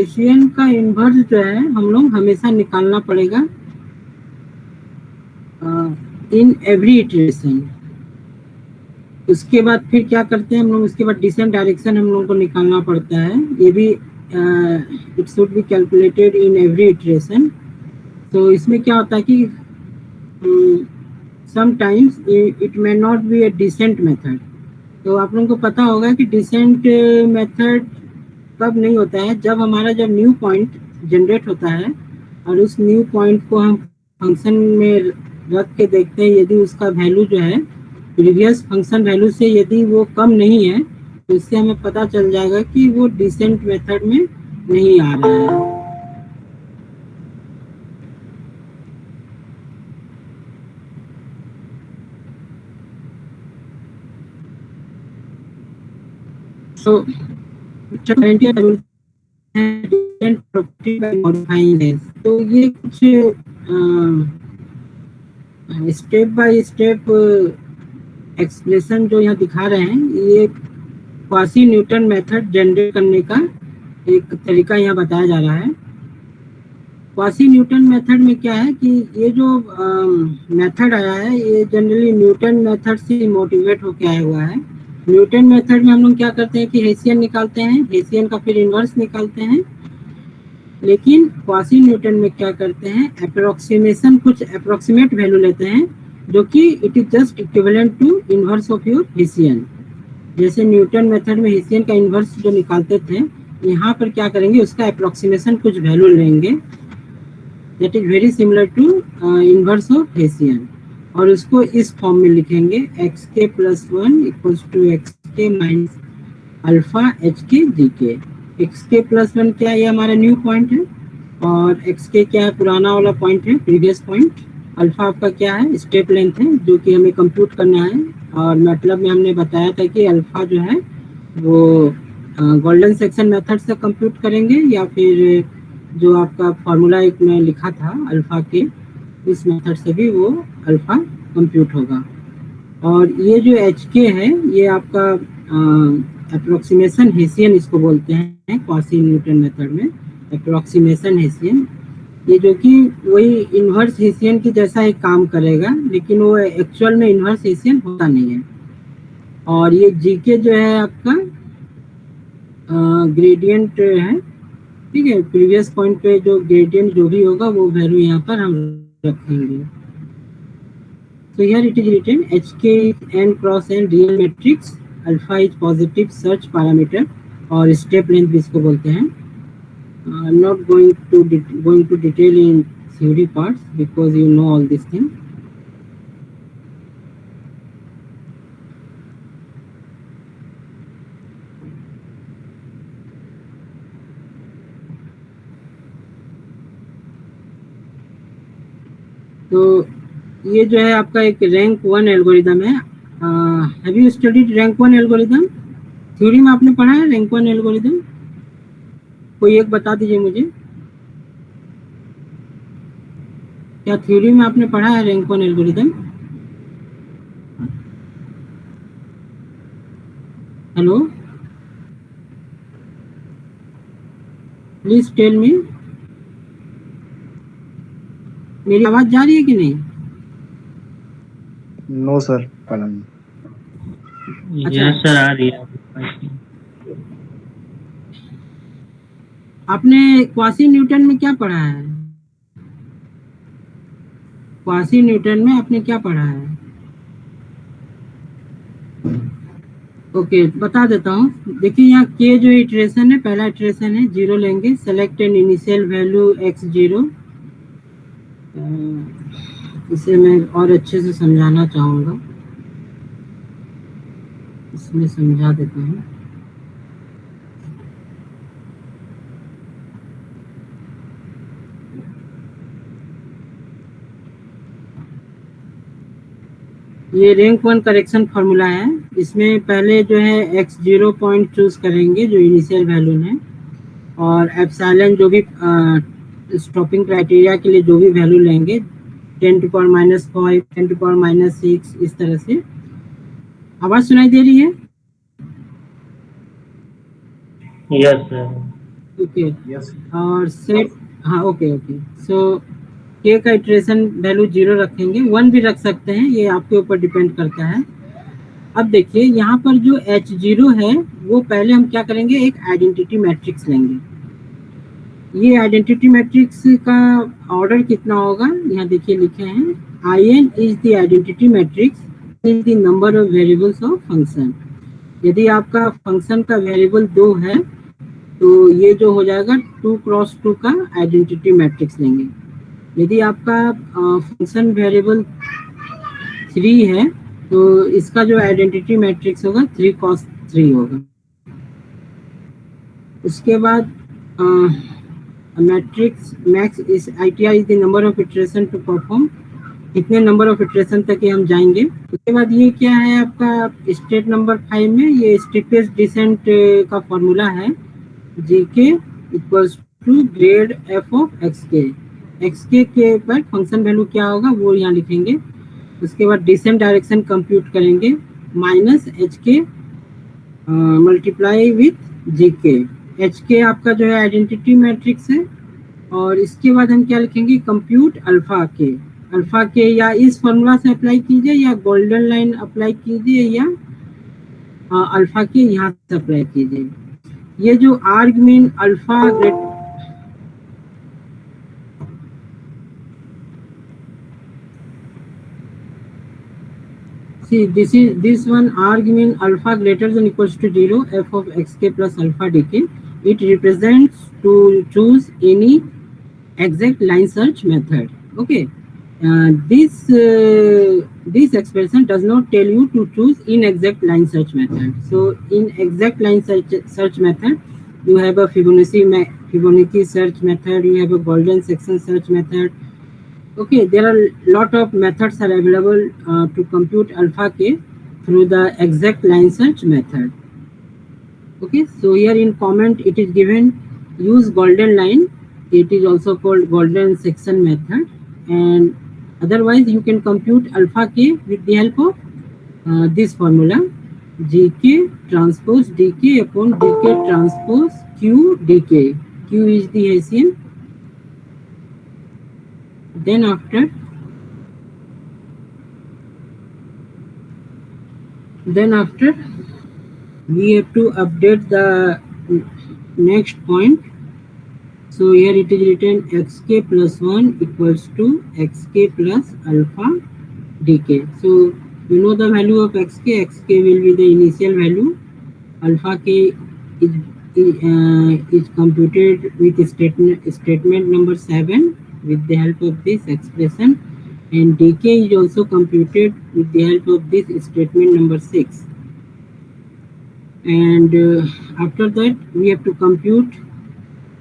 Hessian का inverse जो है हम लोग हमेशा निकालना पड़ेगा इन एवरी इटरेशन। उसके बाद फिर क्या करते हैं हम लोग, उसके बाद डिसेंट डायरेक्शन हम लोग को निकालना पड़ता है। ये भी it should be calculated in every iteration. तो इसमें क्या होता है कि sometimes it may not be a descent method. तो आप लोगों को पता होगा कि डिसेंट मेथड कब नहीं होता है, जब हमारा जब न्यू पॉइंट जनरेट होता है और उस न्यू पॉइंट को हम फंक्शन में रख के देखते हैं, यदि उसका वैल्यू जो है प्रीवियस फंक्शन वैल्यू से यदि वो कम नहीं है तो इससे हमें पता चल जाएगा कि वो डिसेंट मेथड में नहीं आ रहा है। So, तो ये कुछ स्टेप बाय स्टेप एक्सप्रेशन जो यहाँ दिखा रहे हैं, ये क्वासी न्यूटन मेथड जनरेट करने का एक तरीका यहाँ बताया जा रहा है। क्वासी न्यूटन मेथड में क्या है कि ये जो मेथड आया है ये जनरली न्यूटन मेथड से मोटिवेट होकर आया हुआ है। न्यूटन मेथड में हम लोग क्या करते हैं कि हेसियन निकालते हैं, हेसियन का फिर इन्वर्स निकालते हैं। लेकिन क्वासी न्यूटन में क्या करते हैं, अप्रोक्सीमेशन, कुछ अप्रोक्सीमेट वैल्यू लेते हैं जो कि it is just equivalent to inverse of your Hessian. जैसे न्यूटन मेथड में हेसियन का इन्वर्स जो निकालते थे, यहाँ पर क्या करेंगे उसका अप्रोक्सीमेशन कुछ वैल्यू लेंगे that is very similar to inverse of Hessian, और उसको इस फॉर्म में लिखेंगे एक्स के प्लस 1 इक्वल्स टू एक्स के minus alpha h k g के। एक्स के प्लस 1 क्या है, ये हमारा न्यू पॉइंट है, और एक्स के क्या है, पुराना वाला पॉइंट है, प्रीवियस पॉइंट। अल्फा आपका क्या है, स्टेप लेंथ है जो कि हमें कंप्यूट करना है। और मतलब में हमने बताया था कि अल्फा जो है वो गोल्डन सेक्शन मेथड से कंप्यूट करेंगे या फिर जो आपका फॉर्मूला एक में लिखा था अल्फा के, इस मेथड से भी वो अल्फा कंप्यूट होगा। और ये जो एच के है ये आपका अप्रोक्सीमेशन हेसियन इसको बोलते हैं क्वासी न्यूटन मेथड में, अप्रोक्सीमेशन हेसियन। ये जो कि वही इन्वर्स हेसियन की जैसा ही काम करेगा, लेकिन वो एक्चुअल में इन्वर्स हेसियन होता नहीं है। और ये जीके जो है आपका ग्रेडियंट है, ठीक है, प्रीवियस पॉइंट पे जो ग्रेडियंट जो भी होगा वो वैल्यू यहाँ पर हम रखेंगे। So here it is written HK is n cross n real matrix, alpha is positive search parameter और step length भी इसको बोलते हैं। I'm not going to detail in theory parts because you know all these things. तो ये जो है आपका एक रैंक 1 एल्गोरिदम है। Have you studied rank 1 algorithm? Theory में आपने पढ़ा है रैंक 1 एल्गोरिदम? कोई एक बता दीजिए मुझे, क्या थ्योरी में आपने पढ़ा है rank 1 algorithm? Hello, please tell me. मेरी आवाज जा रही है कि नहीं? नो सर, पढ़ा नहीं। अच्छा सर आ रही है। आपने क्वासी न्यूटन में क्या पढ़ा है? क्वासी न्यूटन में आपने क्या पढ़ा है? ओके, बता देता हूँ। देखिए यहाँ के जो इटरेशन है, पहला इटरेशन है, 0 लेंगे, select an initial value x0। इसे मैं और अच्छे से समझाना चाहूँगा, इसमें समझा देता हूँ। ये रैंक 1 करेक्शन फार्मूला है। इसमें पहले जो है x0 पॉइंट चूज करेंगे जो इनिशियल वैल्यू है, और एप्सिलॉन जो भी स्टॉपिंग क्राइटेरिया के लिए जो भी वैल्यू लेंगे, 10⁻⁵, 10⁻⁶, इस तरह से। आवाज सुनाई दे रही है? Yes sir. Okay Yes. और सेट, हाँ ओके ओके। सो के का इटरेशन वैल्यू 0 रखेंगे, 1 भी रख सकते हैं, ये आपके ऊपर डिपेंड करता है। अब देखिए यहाँ पर जो H0 है वो पहले हम क्या करेंगे, एक आइडेंटिटी मैट्रिक्स लेंगे। ये आइडेंटिटी मैट्रिक्स का ऑर्डर कितना होगा, यहाँ देखिए लिखे हैं, IN is the identity matrix is the number of variables of function. यदि आपका फंक्शन का वेरिएबल 2 है तो ये जो हो जाएगा 2x2 का आइडेंटिटी मैट्रिक्स लेंगे। यदि आपका फंक्शन वेरिएबल 3 है तो इसका जो आइडेंटिटी मैट्रिक्स होगा 3x3 होगा। उसके बाद मैट्रिक्स मैक्स इस ITR is the number of iteration to perform, कितने नंबर ऑफ इटरेशन तक ये हम जाएंगे। उसके बाद ये क्या है आपका स्टेट नंबर 5 में, ये स्टीपेस्ट डिसेंट का फॉर्मूला है, GK equals to grad f of xk के पर फंक्शन वैल्यू क्या होगा वो यहाँ लिखेंगे। उसके बाद डिसेंट डायरेक्शन कंप्यूट करेंगे, -HK multiply with GK। HK आपका जो है आइडेंटिटी मैट्रिक्स है। और इसके बाद हम क्या लिखेंगे, कंप्यूट अल्फा के या इस फॉर्मूला से अप्लाई कीजिए या गोल्डन लाइन अप्लाई कीजिए या अल्फा के यहाँ से अप्लाई कीजिए। ये जो आर्गमीन alpha see this one argmin alpha greater than equals to 0 f of xk plus alpha dk, it represents to choose any exact line search method. Okay, this expression does not tell you to choose inexact line search method. So in exact line search method you have a Fibonacci search method, you have a golden section search method. Okay, there are lot of methods are available to compute alpha k through the exact line search method. Okay, so here in comment it is given use golden line, it is also called golden section method, and otherwise you can compute alpha k with the help of this formula, GK transpose DK upon DK transpose Q DK. Q is the Hessian. Then after we have to update the next point. So here it is written xk plus 1 equals to xk plus alpha dk. So you know the value of xk will be the initial value, alpha k is computed with statement number 7 with the help of this expression, and dk is also computed with the help of this statement number 6. And after that we have to compute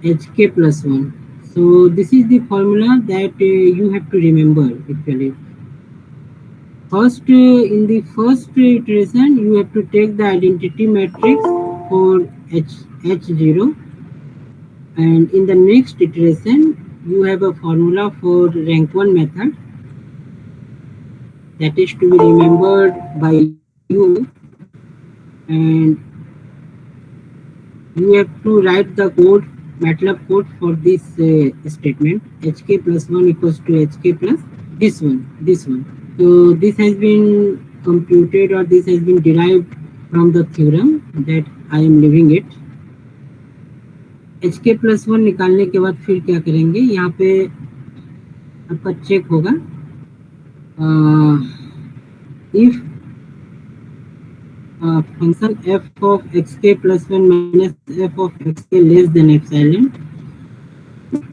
hk plus 1. So this is the formula that you have to remember actually. First, in the first iteration you have to take the identity matrix for H0, and in the next iteration you have a formula for rank 1 method that is to be remembered by you, and you have to write the code, MATLAB code for this statement, hk plus 1 equals to hk plus this one. So this has been computed or this has been derived from the theorem that I am leaving it. hk plus 1 निकालने के बाद फिर क्या करेंगे, यहाँ पे आपका check होगा if function f of xk plus 1 minus f of xk less than epsilon,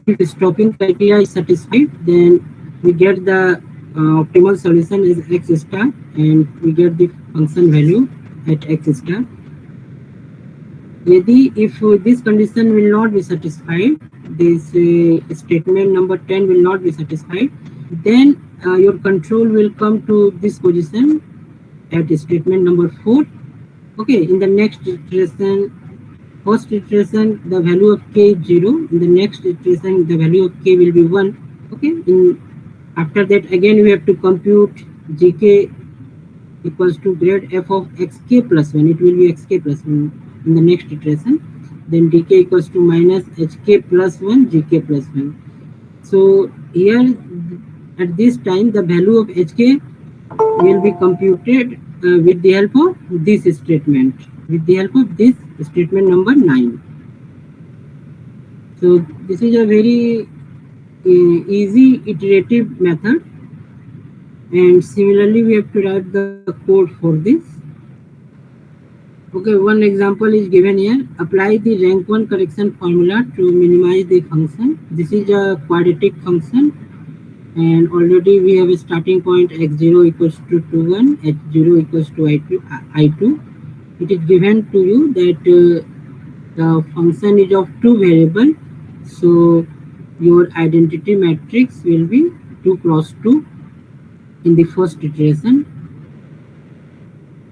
if stopping criteria is satisfied, then we get the optimal solution is x star, and we get the function value at x star. Yadi if this condition will not be satisfied, this statement number 10 will not be satisfied, then your control will come to this position at statement number 4. Okay, in the next iteration, first iteration the value of k is 0, in the next iteration the value of k will be 1. Okay, after that again we have to compute gk equals to grade f of xk plus 1, it will be xk plus 1 in the next iteration. then dk equals to minus hk plus 1 gk plus 1. So here at this time the value of hk will be computed with the help of this statement, number 9. So this is a very easy iterative method, and similarly we have to write the code for this. Okay, one example is given here. Apply the rank 1 correction formula to minimize the function. This is a quadratic function, and already we have a starting point x0 equals to 21, h0 equals to I2. It is given to you that the function is of two variables, so your identity matrix will be 2 cross 2 in the first iteration.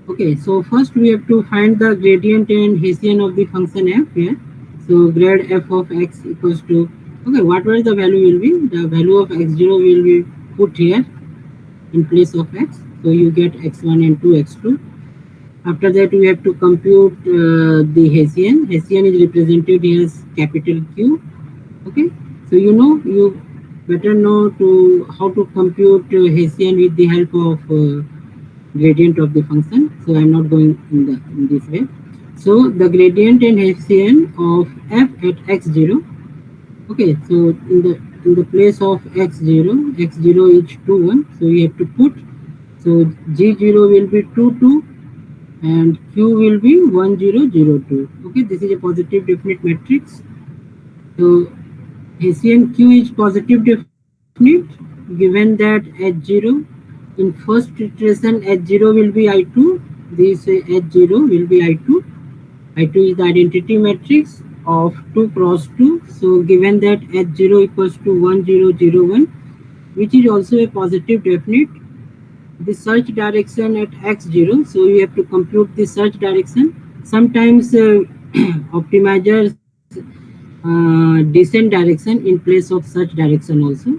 Okay, so first we have to find the gradient and Hessian of the function f here. So grad f of x equals to, okay, whatever the value will be, the value of x0 will be put here in place of x. So you get x1 and 2 x2. After that we have to compute the Hessian. Hessian is represented here as capital Q. Okay, so you better know how to compute Hessian with the help of gradient of the function. So I am not going in this way. So the gradient and Hessian of f at x0. Okay, so in the place of x0 is 2 1. So you have to put, so g0 will be 2 2 and q will be 1 0 0 2. Okay, this is a positive definite matrix. So Hessian q is positive definite given that h0 in first iteration h0 will be I2. This h0 will be I2. I2 is the identity matrix of 2 cross 2. So given that h0 equals to 1 0 0 1, which is also a positive definite, the search direction at x0, so you have to compute the search direction. Sometimes optimizers descent direction in place of search direction also.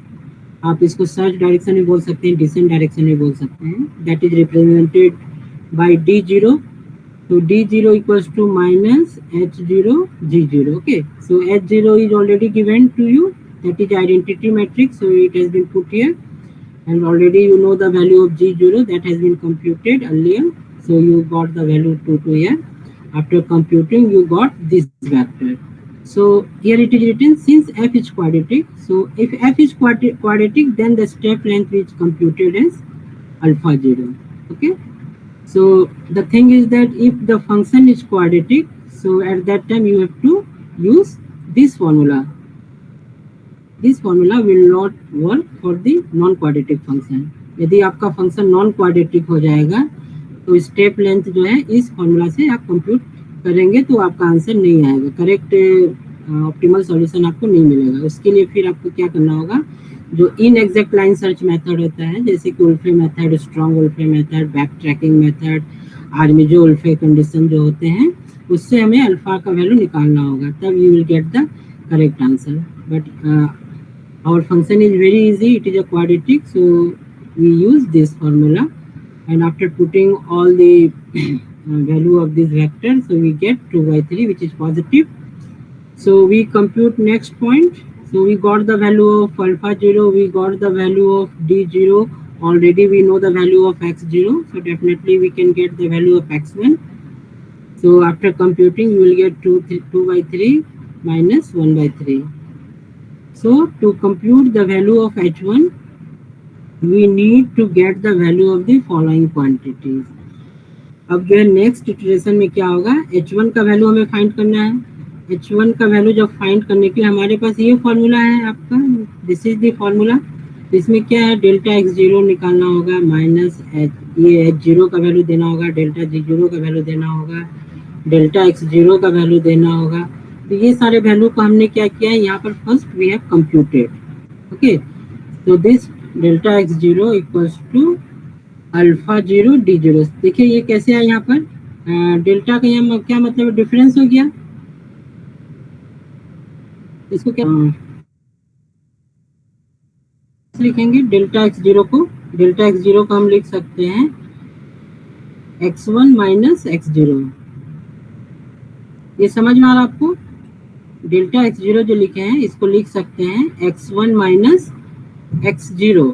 आप इसको search direction भी बोल सकते हैं, decent direction भी बोल सकते हैं. That is represented by d0. So d0 equals to minus h0 g0. Okay, so h0 is already given to you, that is identity matrix, so it has been put here, and already you know the value of g0 that has been computed earlier. So you got the value 2 2 here. After computing you got this vector. So here it is written, since f is quadratic, so if f is quadratic, then the step length is computed as alpha 0. Okay, so the thing is that if the function is quadratic, so at that time you have to use this formula. This formula will not work for the non quadratic function. यदि आपका function non quadratic हो जाएगा तो step length जो है इस formula से आप कंप्यूट करेंगे तो आपका आंसर नहीं आएगा, करेक्ट ऑप्टिमल सॉल्यूशन आपको नहीं मिलेगा. उसके लिए फिर आपको क्या करना होगा, जो इन एग्जैक्ट लाइन सर्च मेथड होता है, जैसे कि Wolfe method, strong Wolfe method, backtracking method, Armijo Wolfe condition जो होते हैं, उससे हमें अल्फा का वैल्यू निकालना होगा, तब you will get the correct answer. But our function is very easy, it is a quadratic, so we use this formula, and after putting all the value of this vector, so we get 2/3, which is positive. So we compute next point. So we got the value of alpha 0, we got the value of d0, already we know the value of x0, so definitely we can get the value of x1. So after computing you will get 2/3 minus 1/3. So to compute the value of h1, we need to get the value of the following quantities. अब जो है next iteration में क्या होगा, h1 का value हमें find करना है. h1 का वैल्यू जब फाइंड करने के लिए हमारे पास ये फॉर्मूला है आपका, दिस इज द फॉर्मूला. इसमें क्या है, डेल्टा x0 निकालना होगा माइनस ये h0 का वैल्यू देना होगा, डेल्टा g0 का वैल्यू देना होगा, डेल्टा x0 का वैल्यू देना होगा. तो ये सारे वैल्यू को हमने क्या किया है, यहाँ पर first we have computed. Okay, तो this delta x0 equals to alpha 0 d0. देखिए ये कैसे है, यहाँ पर डेल्टा का यहाँ क्या मतलब डिफरेंस हो गया, इसको क्या लिखेंगे, डेल्टा x0 को हम लिख सकते हैं x1 माइनस x0. ये समझ में आ रहा आपको? डेल्टा x0 जो लिखे हैं इसको लिख सकते हैं x1 माइनस x0।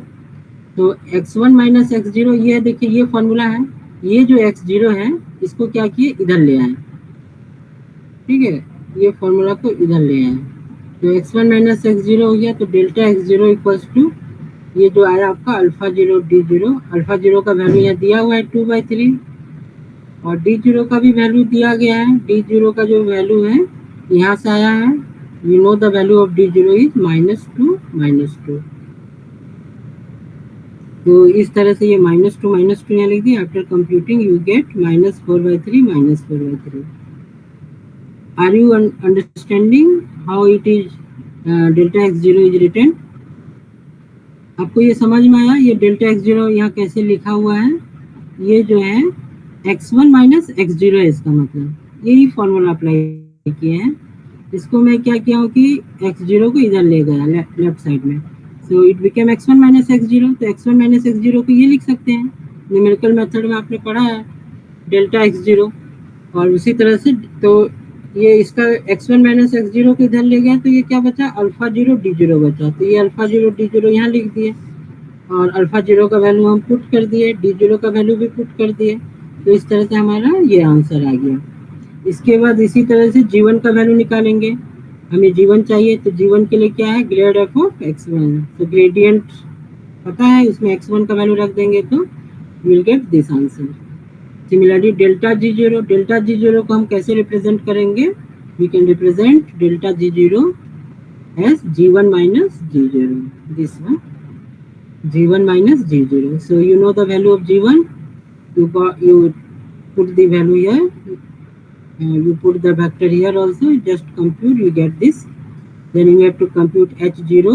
तो x1 माइनस x0 ये देखिए ये फॉर्मूला है। ये जो x0 है इसको क्या किए, इधर ले आए, ठीक है, ये फॉर्मूला को इधर ले आए। तो x1 माइनस x0 हो गया। तो डेल्टा x0 इक्वल्स टू ये जो आया आपका alpha zero D zero. Alpha zero का वैल्यू यहाँ दिया हुआ है 2/3 और डी जीरो का भी वैल्यू दिया गया है। डी जीरो का जो वैल्यू है यहाँ से आया है। You know the value of D zero is -2। तो इस तरह से ये -2 यहाँ लिख दिया। After computing you get -4/3। Are you understanding how it is delta x0 is written? आपको ये समझ में आया? ये डेल्टा x0 यहाँ कैसे लिखा हुआ है? ये जो है x1 माइनस x0 है, इसका मतलब यही फॉर्मूला अप्लाई किए हैं। इसको मैं क्या किया हूँ कि x0 को इधर ले गया लेफ्ट साइड में। So it became x1 minus x0। तो x1 माइनस x0 को ये लिख सकते हैं, न्यूमेरिकल मेथड में आपने पढ़ा है डेल्टा x0। और उसी तरह से तो ये इसका x1 माइनस x0 को इधर ले गया तो ये क्या बचा, अल्फा जीरो डी जीरो बचा। तो ये अल्फा जीरो डी जीरो यहाँ लिख दिए और अल्फा जीरो का वैल्यू हम पुट कर दिए, डी जीरो का वैल्यू भी पुट कर दिए। तो इस तरह से हमारा ये आंसर आ गया। इसके बाद इसी तरह से जीवन का वैल्यू निकालेंगे। हमें जीवन चाहिए तो जीवन के लिए क्या है, ग्रेड एफ ऑफ x1। तो ग्रेडियंट पता है, उसमें x1 का वैल्यू रख देंगे तो will get this answer. Similarly delta g0 को हम कैसे रिप्रेजेंट करेंगे? We can represent delta g0 as g1 minus g0, this one g1 minus g0. So you know the value of g1. You put the value here. You put the vector here also. Just compute. You get this. Then you have to compute h0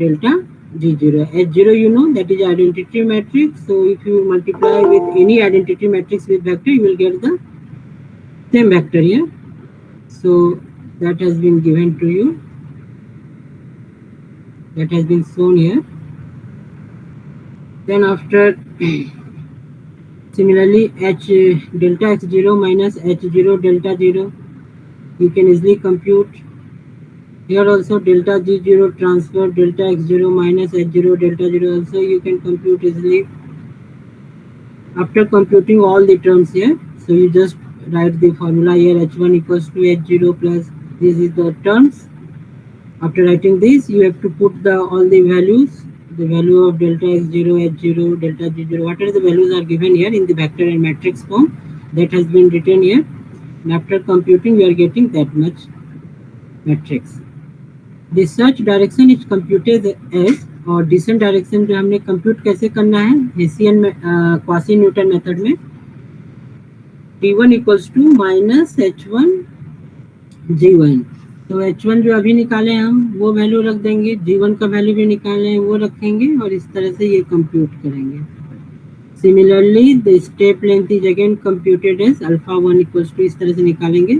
delta g0. h0 you know that is identity matrix. So if you multiply with any identity matrix with vector, you will get the same vector here. So that has been given to you. That has been shown here. Then after similarly h delta x0 minus h0 delta 0, you can easily compute. Here also delta g0 transfer delta x0 minus h0 delta 0 also you can compute easily. After computing all the terms here, so you just write the formula here, h1 equals to h0 plus this is the terms. After writing this, you have to put all the values, the value of delta x0, h0, delta g0, whatever the values are given here in the vector and matrix form, that has been written here. And after computing, we are getting that much matrix. The search direction is computed as, और descent direction जो हमने compute कैसे करना है hessian में quasi Newton method में, t1 equals to minus h1 g1. तो h1 जो अभी निकाले हम वो वैल्यू रख देंगे, g1 का वैल्यू भी निकाले हैं वो रखेंगे और इस तरह से ये कंप्यूट करेंगे. Similarly the step length is again computed as alpha 1 equals to, इस तरह से निकालेंगे.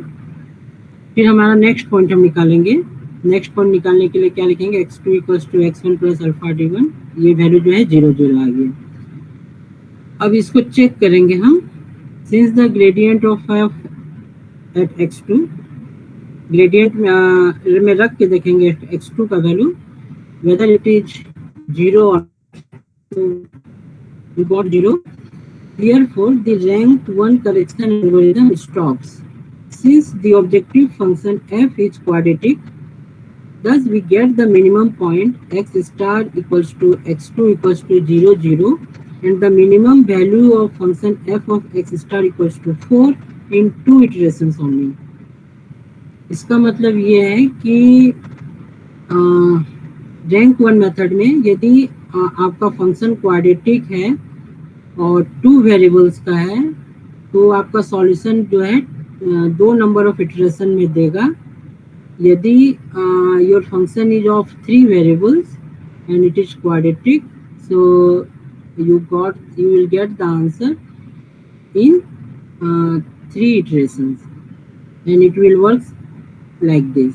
फिर हमारा नेक्स्ट पॉइंट हम निकालेंगे. नेक्स्ट पॉइंट निकालने के लिए क्या लिखेंगे, x2 equals to x1 plus alpha d1. ये वैल्यू जो है 0 0 आ गया. अब इसको चेक करेंगे हम. Since the gradient of f at x2, gradient में रख के देखेंगे x2 का वैल्यू वेदर इट इज 0 और we got 0. Therefore the ranked 1 correction algorithm stops. Since the objective function f is quadratic, thus we get the minimum point x star equals to x2 equals to 0 0 and the minimum value of function f of x star equals to 4 in 2 iterations only. इसका मतलब ये है कि rank 1 method में यदि आपका function quadratic है और 2 वेरिएबल्स का है तो आपका सॉल्यूशन जो है 2 नंबर ऑफ इटरेशन में देगा. यदि your function is of 3 variables and it is quadratic, so you will get the answer in 3 iterations and it will work like this.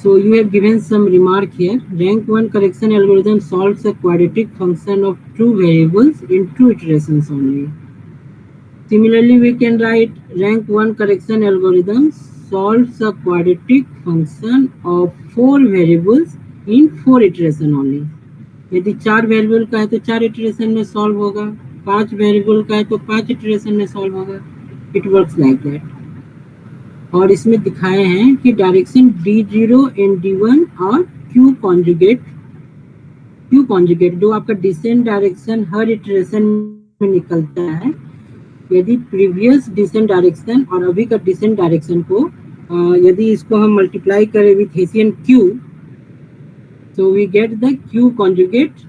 So you have given some remark here. Rank 1 correction algorithm solves a quadratic function of 2 variables in 2 iterations only. Similarly, we can write rank 1 correction algorithm solves a quadratic function of 4 variables in 4 iteration only. यदि 4 variable का है तो 4 iteration में solve होगा, 5 variable का है तो 5 iteration में सॉल्व होगा. It works like that. और इसमें दिखाए हैं कि डायरेक्शन D0 एंड D1 और Q कॉन्जुगेट जो आपका डिसेंट डायरेक्शन हर इटरेशन में निकलता है. यदि प्रीवियस डिसेंट डायरेक्शन और अभी का डिसेंट डायरेक्शन को यदि इसको हम मल्टीप्लाई करें with hessian Q, so we get the Q conjugate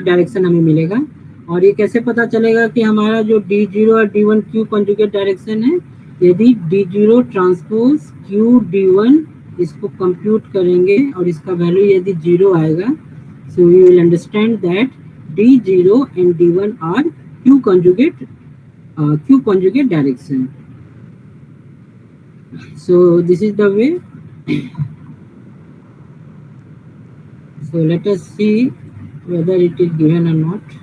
direction हमें मिलेगा. और ये कैसे पता चलेगा कि हमारा जो D0 और D1 Q conjugate डायरेक्शन है? यदि D0 ट्रांसपोज Q D1 इसको कंप्यूट करेंगे और इसका वैल्यू यदि 0 आएगा, so we will understand that D0 and D1 are Q conjugate direction. So this is the way. So let us see whether it is given or not.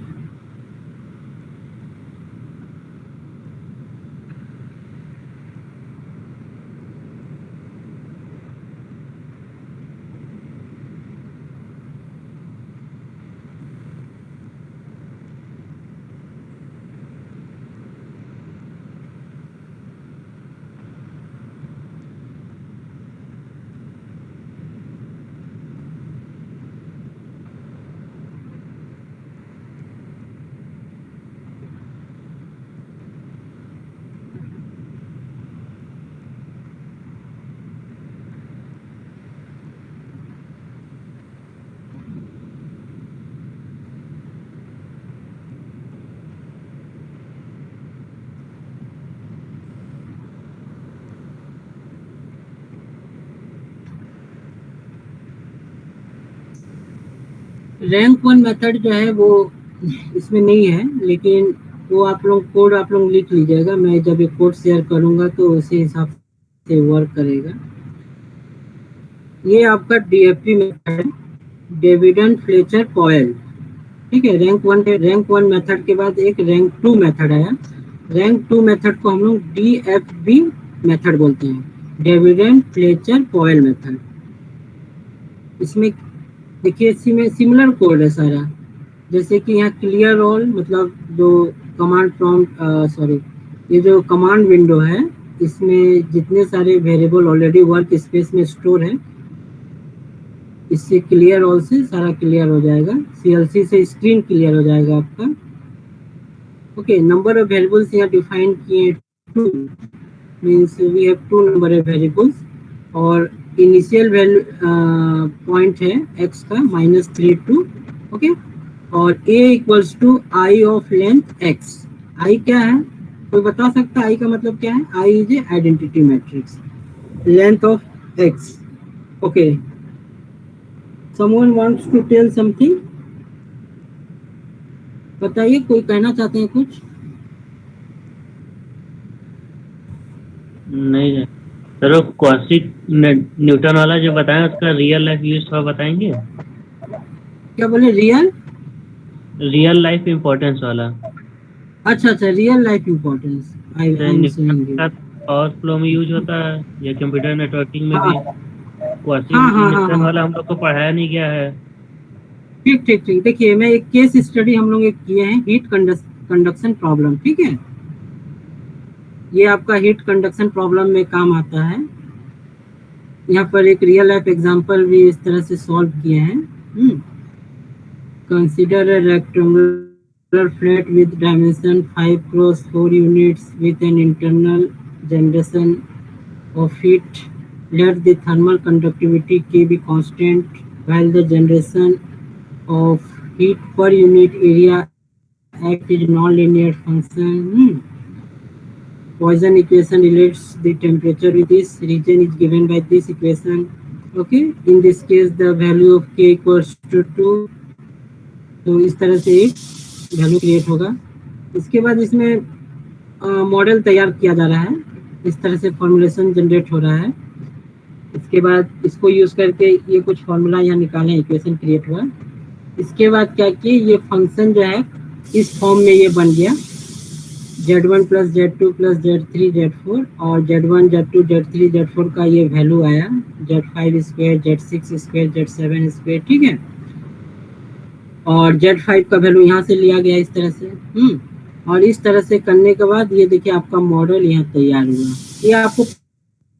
Rank 1 method जो है वो इसमें नहीं है, लेकिन वो आप लोग कोड आप लोग लिख लीजिएगा. मैं जब ये कोड शेयर करूंगा तो उसी हिसाब से वर्क करेगा. ये आपका DFP मेथड है, डेविड फ्लेचर पॉयल. ठीक है. रैंक 1 मेथड के बाद एक रैंक 2 मेथड आया. रैंक 2 मेथड को हम लोग DFB मेथड बोलते हैं, डेविड फ्लेचर पॉयल मेथड. इसमें देखिए सिमिलर कोड है सारा. जैसे कि यहाँ क्लियर ऑल मतलब जो कमांड प्रॉम्प्ट ये जो कमांड विंडो है इसमें जितने सारे वेरिएबल ऑलरेडी वर्क स्पेस में स्टोर है, इससे क्लियर ऑल से सारा क्लियर हो जाएगा. CLC से स्क्रीन क्लियर हो जाएगा आपका. ओके. नंबर ऑफ वेरिएबल्स यहाँ डिफाइन किए 2, means we have 2 number of variables. और इनिशियल वैल्यू पॉइंट है x का -3 2. ओके. और a equals to i of length x. i क्या है? कोई बता सकता है i का मतलब क्या है? i is a identity matrix. Length of x. Okay. Someone wants to tell something. बताइए, कोई कहना चाहते हैं कुछ? नहीं सर, वो क्वासी न्यूटन वाला जो बताया उसका रियल लाइफ यूज थोड़ा बताएंगे? क्या बोले? रियल लाइफ इम्पोर्टेंस वाला. अच्छा, real life importance. Power flow में यूज होता है या कंप्यूटर नेटवर्किंग में भी? क्वासी वाला हम लोग को पढ़ाया नहीं गया है. ठीक. देखिए, मैं एक केस स्टडी हम लोग किए हैं, हीट कंडक्शन प्रॉब्लम. ठीक है. ये आपका हीट कंडक्शन प्रॉब्लम में काम आता है. यहाँ पर एक रियल लाइफ एग्जांपल भी इस तरह से सॉल्व किए हैं. Consider a rectangular flat with dimension 5x4 units with an internal generation of heat. Let the thermal conductivity K be constant while the generation of heat per unit area act is non-linear function. Poisson equation relates the temperature with this region is given by this equation. Okay. In this case the value of K equals to 2. तो इस तरह से एक value create होगा. इसके बाद इसमें model तैयार किया जा रहा है. इस तरह से फॉर्मुलेशन जनरेट हो रहा है. इसके बाद इसको यूज करके ये कुछ फॉर्मूला यहाँ निकालें, इक्वेशन क्रिएट हुआ. इसके बाद क्या कि ये फंक्शन जो है इस फॉर्म में ये बन गया Z1 plus Z2 plus Z3 Z4 और Z1 Z2 Z3 Z4 का ये वैल्यू आया Z5 square Z6 square Z7 square, ठीक है। और Z5 का वैल्यू यहाँ से लिया गया इस तरह से। और इस तरह से करने के बाद ये देखिए आपका मॉडल यहाँ तैयार हुआ। ये आपको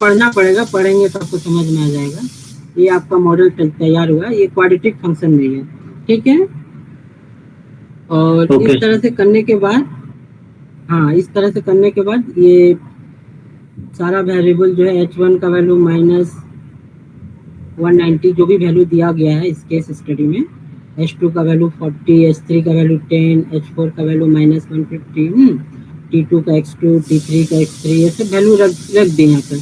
पढ़ना पड़ेगा, पढ़ेंगे तो आपको समझ में आ जाएगा। ये आपका मॉडल तैयार हुआ, ये क्वाड्रेटिक फंक्शन में है, ठीक है। और इस तरह से करने के बाद, हाँ, इस तरह से करने के बाद ये सारा वेरिएबल जो है H1 का वैल्यू -190 जो भी वैल्यू दिया गया है इस केस स्टडी में, H2 का वैल्यू 40, H3 का वैल्यू 10, H4 का वैल्यू -150, T2 का X2, T3 का X3, ये सब वैल्यू रख दें यहाँ पर।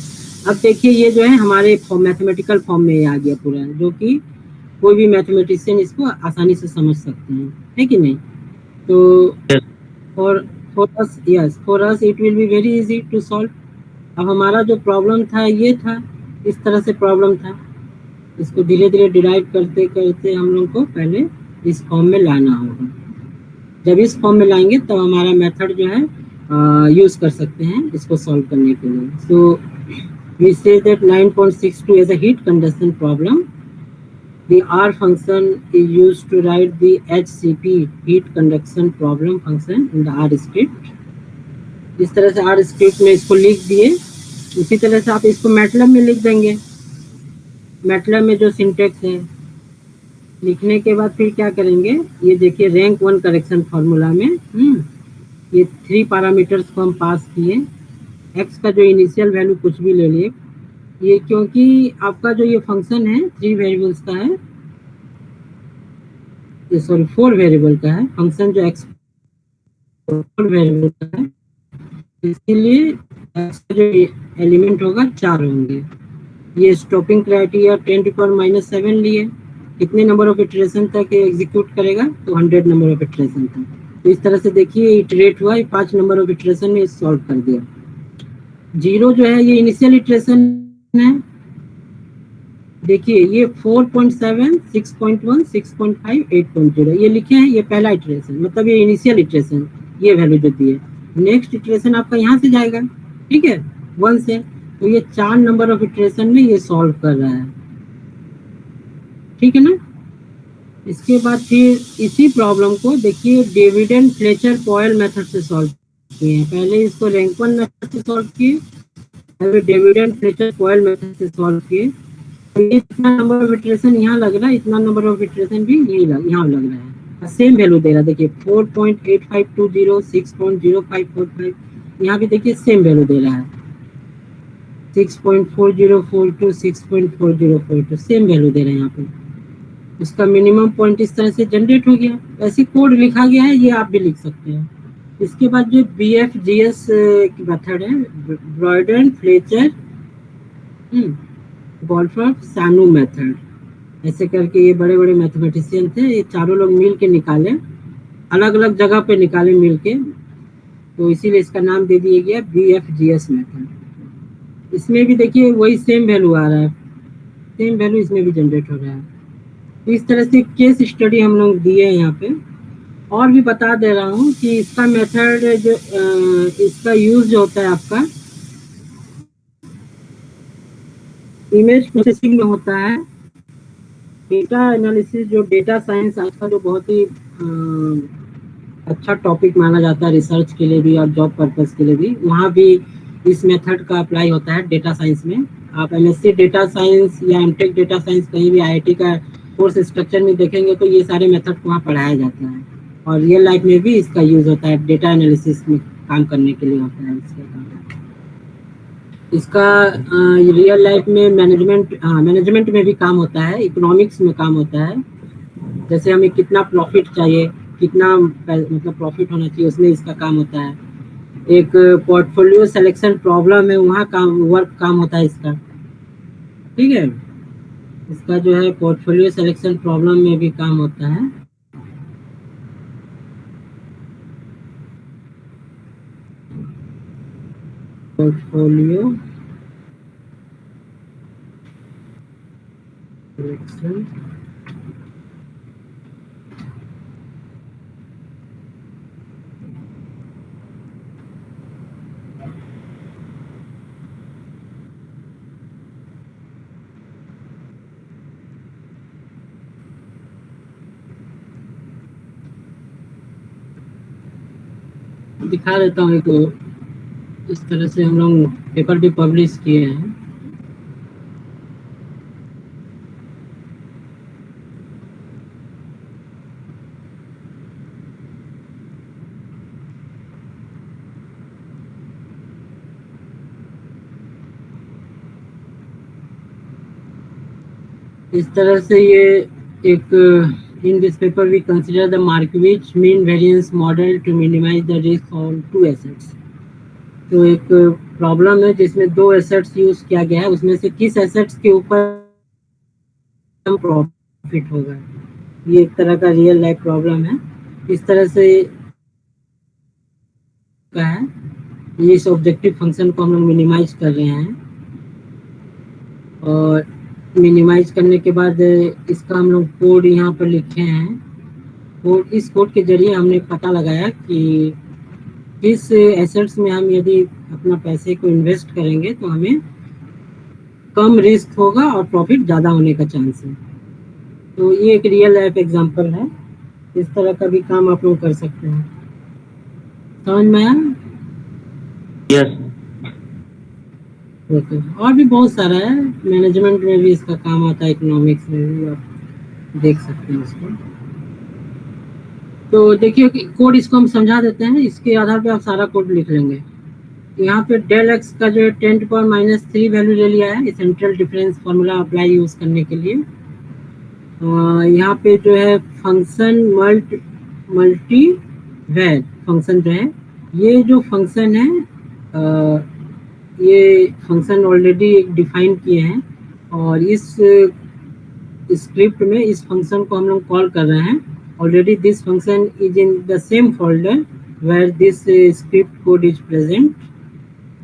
अब देखिए ये जो है हमारे मैथमेटिकल फॉर्म में आ गया पूरा, जो कि कोई भी मैथमेटिशियन इसको आसानी से समझ सकते हैं, है कि नहीं। तो for us it will be very easy to solve। अब हमारा जो प्रॉब्लम था ये था, इस तरह से प्रॉब्लम था। इसको धीरे धीरे डिराइव करते करते हम लोग को पहले इस फॉर्म में लाना होगा। जब इस फॉर्म में लाएंगे तब तो हमारा मेथड जो है यूज कर सकते हैं इसको सॉल्व करने के लिए। सो we say that 9.62 is a heat conduction problem. The R function is used to write the HCP heat conduction problem function in the R script। इस तरह से R script में इसको लिख दिए। उसी तरह से आप इसको मैटलैब में लिख देंगे। मैटलैब में जो सिंटेक्स है, लिखने के बाद फिर क्या करेंगे, ये देखिए रैंक 1 करेक्शन फार्मूला में ये 3 पैरामीटर्स को हम पास किए। x का जो इनिशियल वैल्यू कुछ भी ले लिए, ये क्योंकि आपका जो ये फंक्शन है 3 वेरिएबल्स का है, ये सॉरी 4 वेरिएबल का है फंक्शन, जो x 4 वेरिएबल का है, इसके लिए x का जो एलिमेंट होगा 4 होंगे। ये स्टॉपिंग क्राइटेरिया 10⁻⁻7 लिए। कितने नंबर ऑफ इटरेशन तक एग्जीक्यूट करेगा, तो 100 नंबर ऑफ इटरेशन तक। तो इस तरह से देखिए इटरेट हुआ, 5 नंबर ऑफ इटरेशन में सॉल्व कर दिया। 0 जो है ये इनिशियल इटरेशन है, देखिए ये 4.7, 6.1, 6.5, 8.0 ये लिखे हैं, ये पहला इटरेशन, मतलब ये इनिशियल इटरेशन, ये वैल्यू जो दी है। नेक्स्ट इटरेशन आपका यहाँ से जाएगा, ठीक है, 1 से। तो ये 4 नंबर ऑफ इटरेशन में ये सॉल्व कर रहा है, ठीक है ना। इसके बाद फिर इसी प्रॉब्लम को देखिए डेविड एंड फ्लेचर पॉयल मेथड से सॉल्व किए हैं। पहले इसको रैंक 1 मेथड से सॉल्व किए, फिर डेविड एंड फ्लेचर पॉयल मेथड से सॉल्व किए। इतना नंबर ऑफ इटरेशन यहाँ लग रहा है, इतना नंबर ऑफ इटरेशन भी यहाँ लग रहा है, सेम वैल्यू दे रहा है। देखिए 4.8520, 6.0545, यहाँ भी देखिए सेम वैल्यू दे रहा है, 6.4042, 6.4042 सेम वैल्यू दे रहे हैं यहाँ पे। उसका मिनिमम पॉइंट इस तरह से जनरेट हो गया, ऐसी कोड लिखा गया है, ये आप भी लिख सकते हैं। इसके बाद जो BFGS मेथड है, ब्रॉयडन फ्लेचर गोल्डफ्राप सानू मेथड, ऐसे करके ये बड़े बड़े मैथमेटिशियन थे, ये चारों लोग मिल के निकाले, अलग अलग जगह पे निकाले मिल के, तो इसीलिए इसका नाम दे दिया गया BFGS मेथड। इसमें भी देखिए वही सेम वैल्यू आ रहा है, सेम वैल्यू इसमें भी जनरेट हो रहा है। तो इस तरह से केस स्टडी हम लोग दिए हैं यहाँ पे। और भी बता दे रहा हूँ कि इसका मेथड जो इसका यूज जो होता है आपका इमेज प्रोसेसिंग में होता है। डेटा एनालिसिस, जो डेटा साइंस आज का जो बहुत ही अच्छा टॉपिक माना जाता है रिसर्च के लिए भी और जॉब पर्पस के लिए भी, वहाँ भी इस मेथड का अप्लाई होता है डेटा साइंस में। आप MSc डेटा साइंस या MTech डेटा साइंस कहीं भी IIT का कोर्स स्ट्रक्चर में देखेंगे तो ये सारे मेथड को वहाँ पढ़ाया जाता है, और रियल लाइफ में भी इसका यूज होता है, डेटा एनालिसिस में काम करने के लिए होता है इसका काम। इसका रियल लाइफ में मैनेजमेंट में भी काम होता है, इकोनॉमिक्स में काम होता है। जैसे हमें कितना प्रॉफिट चाहिए, कितना मतलब प्रॉफिट होना चाहिए, उसमें इसका काम होता है। एक पोर्टफोलियो सिलेक्शन प्रॉब्लम है, वहाँ काम होता है इसका, ठीक है। इसका जो है पोर्टफोलियो सिलेक्शन प्रॉब्लम में भी काम होता है। पोर्टफोलियो सिलेक्शन दिखा देता हूँ एक, इस तरह से हम लोग पेपर भी पब्लिश किए हैं। इस तरह से ये एक, in this paper we consider the Markowitz mean variance model to minimize the risk on two assets. तो एक प्रॉब्लम है जिसमें दो एसेट्स यूज किया गया है, उसमें से किस एसेट्स के ऊपर प्रॉफिट होगा। ये एक तरह का रियल लाइफ प्रॉब्लम है। इस तरह से का है, इस ऑब्जेक्टिव फंक्शन को हम लोग मिनिमाइज कर रहे हैं, और मिनिमाइज करने के बाद इसका हम लोग कोड यहाँ पर लिखे हैं। और इस कोड के जरिए हमने पता लगाया कि किस एसेट्स में हम यदि अपना पैसे को इन्वेस्ट करेंगे तो हमें कम रिस्क होगा और प्रॉफिट ज़्यादा होने का चांस है। तो ये एक रियल लाइफ एग्जांपल है। इस तरह का भी काम आप लोग कर सकते हैं। समझ में आया? यस। ओके। और भी बहुत सारा है, मैनेजमेंट में भी इसका काम आता है, इकोनॉमिक्स में भी आप देख सकते हैं इसको। तो देखिए कि कोड इसको हम समझा देते हैं, इसके आधार पे आप सारा कोड लिख लेंगे। यहाँ पे डेल एक्स का जो है 10⁻³ वैल्यू ले लिया है central difference formula apply use करने के लिए। यहाँ पे जो है फंक्शन मल्टी वैर फंक्शन जो है, ये जो फंक्शन है ये फंक्शन ऑलरेडी डिफाइन किए हैं, और इस स्क्रिप्ट में इस फंक्शन को हम लोग कॉल कर रहे हैं। Already this function is in the same folder where this script code is present,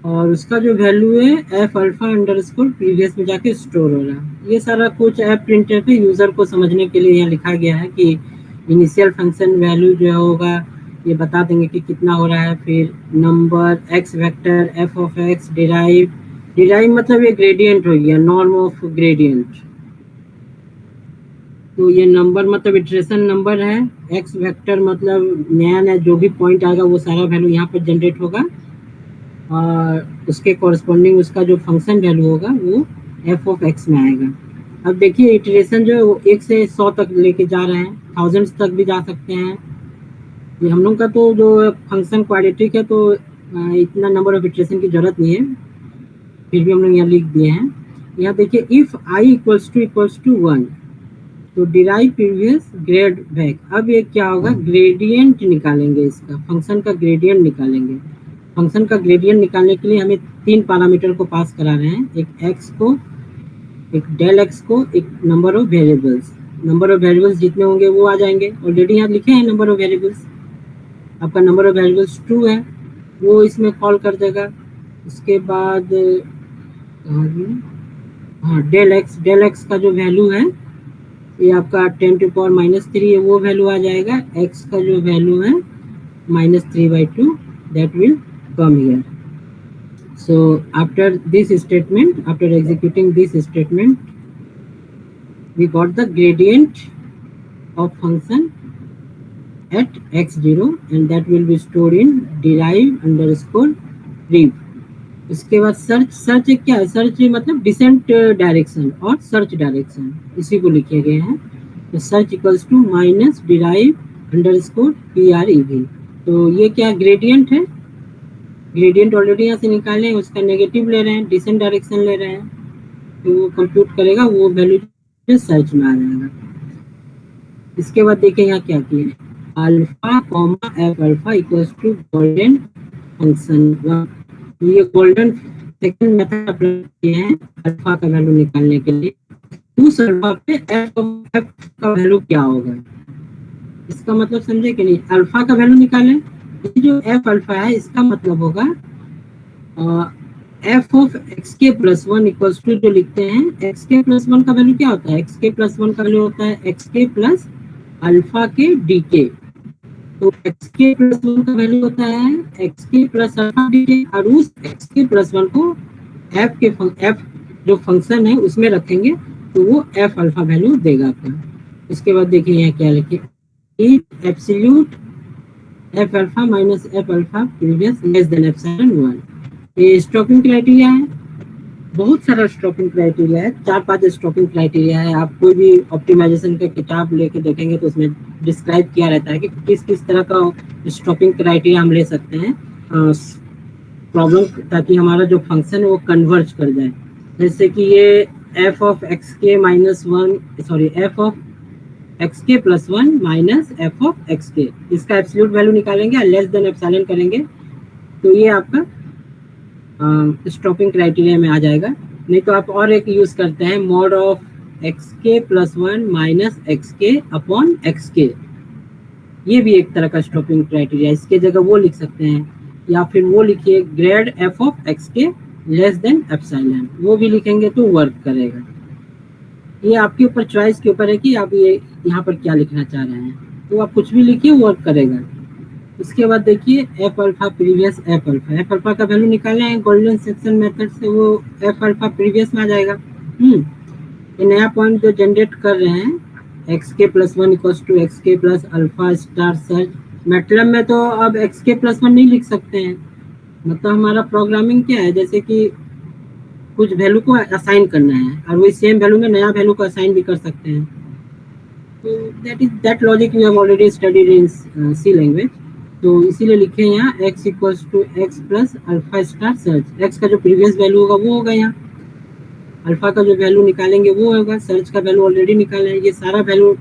और उसका जो वैल्यू है एफ अल्फा अंडरस्कोर प्रीवियस में जाके स्टोर हो रहा है। ये सारा कुछ ऐप प्रिंटर पे यूज़र को समझने के लिए यहाँ लिखा गया है कि इनिशियल फंक्शन वैल्यू जो होगा ये बता देंगे कि कितना हो रहा है, फिर number x vector F of x derive मतलब ये ग्रेडियंट हो गया, नॉर्म ऑफ ग्रेडियंट। तो ये नंबर मतलब इटरेशन नंबर है, एक्स वेक्टर मतलब नया जो भी पॉइंट आएगा वो सारा वैल्यू यहाँ पर जनरेट होगा, और उसके कॉरस्पॉन्डिंग उसका जो फंक्शन वैल्यू होगा वो एफ ऑफ एक्स में आएगा। अब देखिए इटरेशन जो है वो 1 से 100 तक लेके जा रहे हैं, थाउजेंड्स तक भी जा सकते हैं। ये हम लोग का तो जो फंक्शन क्वाड्रेटिक है तो इतना नंबर ऑफ इटरेशन की जरूरत नहीं है, फिर भी हम लोग यहाँ लिख दिए हैं। यहाँ देखिए इफ आई इक्वल्स टू 1 तो डिराइव प्रीवियस ग्रेड बैक। अब ये क्या होगा, ग्रेडियंट निकालेंगे, इसका फंक्शन का ग्रेडियंट निकालेंगे। फंक्शन का ग्रेडियंट निकालने के लिए हमें 3 पैरामीटर को पास करा रहे हैं, एक एक्स को, एक डेल एक्स को, एक number of variables. Number of variables जितने होंगे वो आ जाएंगे, ऑलरेडी यहाँ लिखे हैं नंबर ऑफ वेरिएबल्स। आपका नंबर ऑफ वेरिएबल्स 2 है, वो इसमें कॉल कर देगा। उसके बाद हाँ डेल एक्स का जो वैल्यू है ये आपका 10⁻³ है, वो वैल्यू आ जाएगा। एक्स का जो वैल्यू है -3/2 that will come here. So after this statement, after executing this statement, we got the gradient of function at x0 and that will be stored in derive underscore rev. इसके बाद search क्या है, search मतलब descent direction और search direction, इसी को लिखे गए हैं। तो search equals to -derive underscore prev। तो ये क्या ग्रेडियंट है, ग्रेडियंट ऑलरेडी यहाँ से निकाले हैं, उसका नेगेटिव ले रहे हैं, डिसेंट डायरेक्शन ले रहे हैं, तो वो कंप्यूट करेगा, वो वैल्यू सर्च में आ जाएगा। इसके बाद देखिए यहाँ क्या किए, alpha comma f alpha equals to golden function. ये गोल्डन सेकंड मेथड अप्लाई किए हैं अल्फा का वैल्यू निकालने के लिए। उस अल्फा पे एफ का वैल्यू क्या होगा, इसका मतलब समझे कि नहीं। अल्फा का वैल्यू निकालें, जो एफ अल्फा है इसका मतलब होगा एफ ऑफ एक्स के प्लस 1 इक्वल्स टू, जो लिखते हैं एक्स के प्लस 1 का वैल्यू क्या होता है, एक्स के प्लस 1 का वैल्यू होता है एक्स के प्लस अल्फा के डी के। तो एक्स के प्लस 1 का वैल्यू होता है एक्स के प्लस अल्फा डी के, और उस एक्स के प्लस 1 को एफ जो फंक्शन है उसमें रखेंगे तो वो एफ अल्फा वैल्यू देगा आपका। इसके बाद देखिए यहाँ क्या लिखे, absolute F alpha minus F alpha previous less than epsilon 1। ये स्टॉपिंग क्राइटेरिया है। बहुत सारा स्टॉपिंग क्राइटेरिया है, 4-5 स्टॉपिंग क्राइटेरिया है। आप कोई भी ऑप्टिमाइजेशन का किताब लेके देखेंगे तो उसमें डिस्क्राइब किया रहता है कि किस किस तरह का स्टॉपिंग क्राइटेरिया हम ले सकते हैं प्रॉब्लम, ताकि हमारा जो फंक्शन है वो कन्वर्ज कर जाए। जैसे कि ये एफ ऑफ एक्स के minus one, sorry F of X के plus one minus F of X के, इसका एब्सोल्यूट वैल्यू निकालेंगे और लेस देन एप्सिलॉन करेंगे तो ये आपका स्टॉपिंग क्राइटेरिया में आ जाएगा। नहीं तो आप और एक यूज करते हैं, मॉड ऑफ एक्स के प्लस वन माइनस एक्स के अपॉन एक्स के, ये भी एक तरह का स्टॉपिंग क्राइटेरिया, इसके जगह वो लिख सकते हैं। या फिर वो लिखिए ग्रेड एफ ऑफ एक्स के लेस देन एप्सिलॉन, वो भी लिखेंगे तो वर्क करेगा। ये आपके ऊपर, चॉइस के ऊपर है कि आप ये यहाँ पर क्या लिखना चाह रहे हैं, तो आप कुछ भी लिखिए वर्क करेगा। उसके बाद देखिए F alpha previous F alpha, F alpha का वैल्यू निकालना है गोल्डन सेक्शन मेथड से, वो एफ अल्फा प्रीवियस में आ जाएगा। ये नया पॉइंट जो जनरेट कर रहे हैं एक्स के plus one equals to x के plus alpha star search, MATLAB में तो अब एक्स के प्लस वन नहीं लिख सकते हैं। मतलब हमारा प्रोग्रामिंग क्या है, जैसे कि कुछ वैल्यू को असाइन करना है और वही सेम वैल्यू में नया वैल्यू को असाइन भी कर सकते हैं। तो that logic we have already studied in C language. तो इसीलिए लिखे यहाँ x equals to x plus alpha star search. X का जो प्रीवियस वैल्यू होगा वो होगा यहाँ, अल्फा का जो वैल्यू निकालेंगे वो होगा, सर्च का वैल्यू ऑलरेडी निकाला है। ये सारा वैल्यू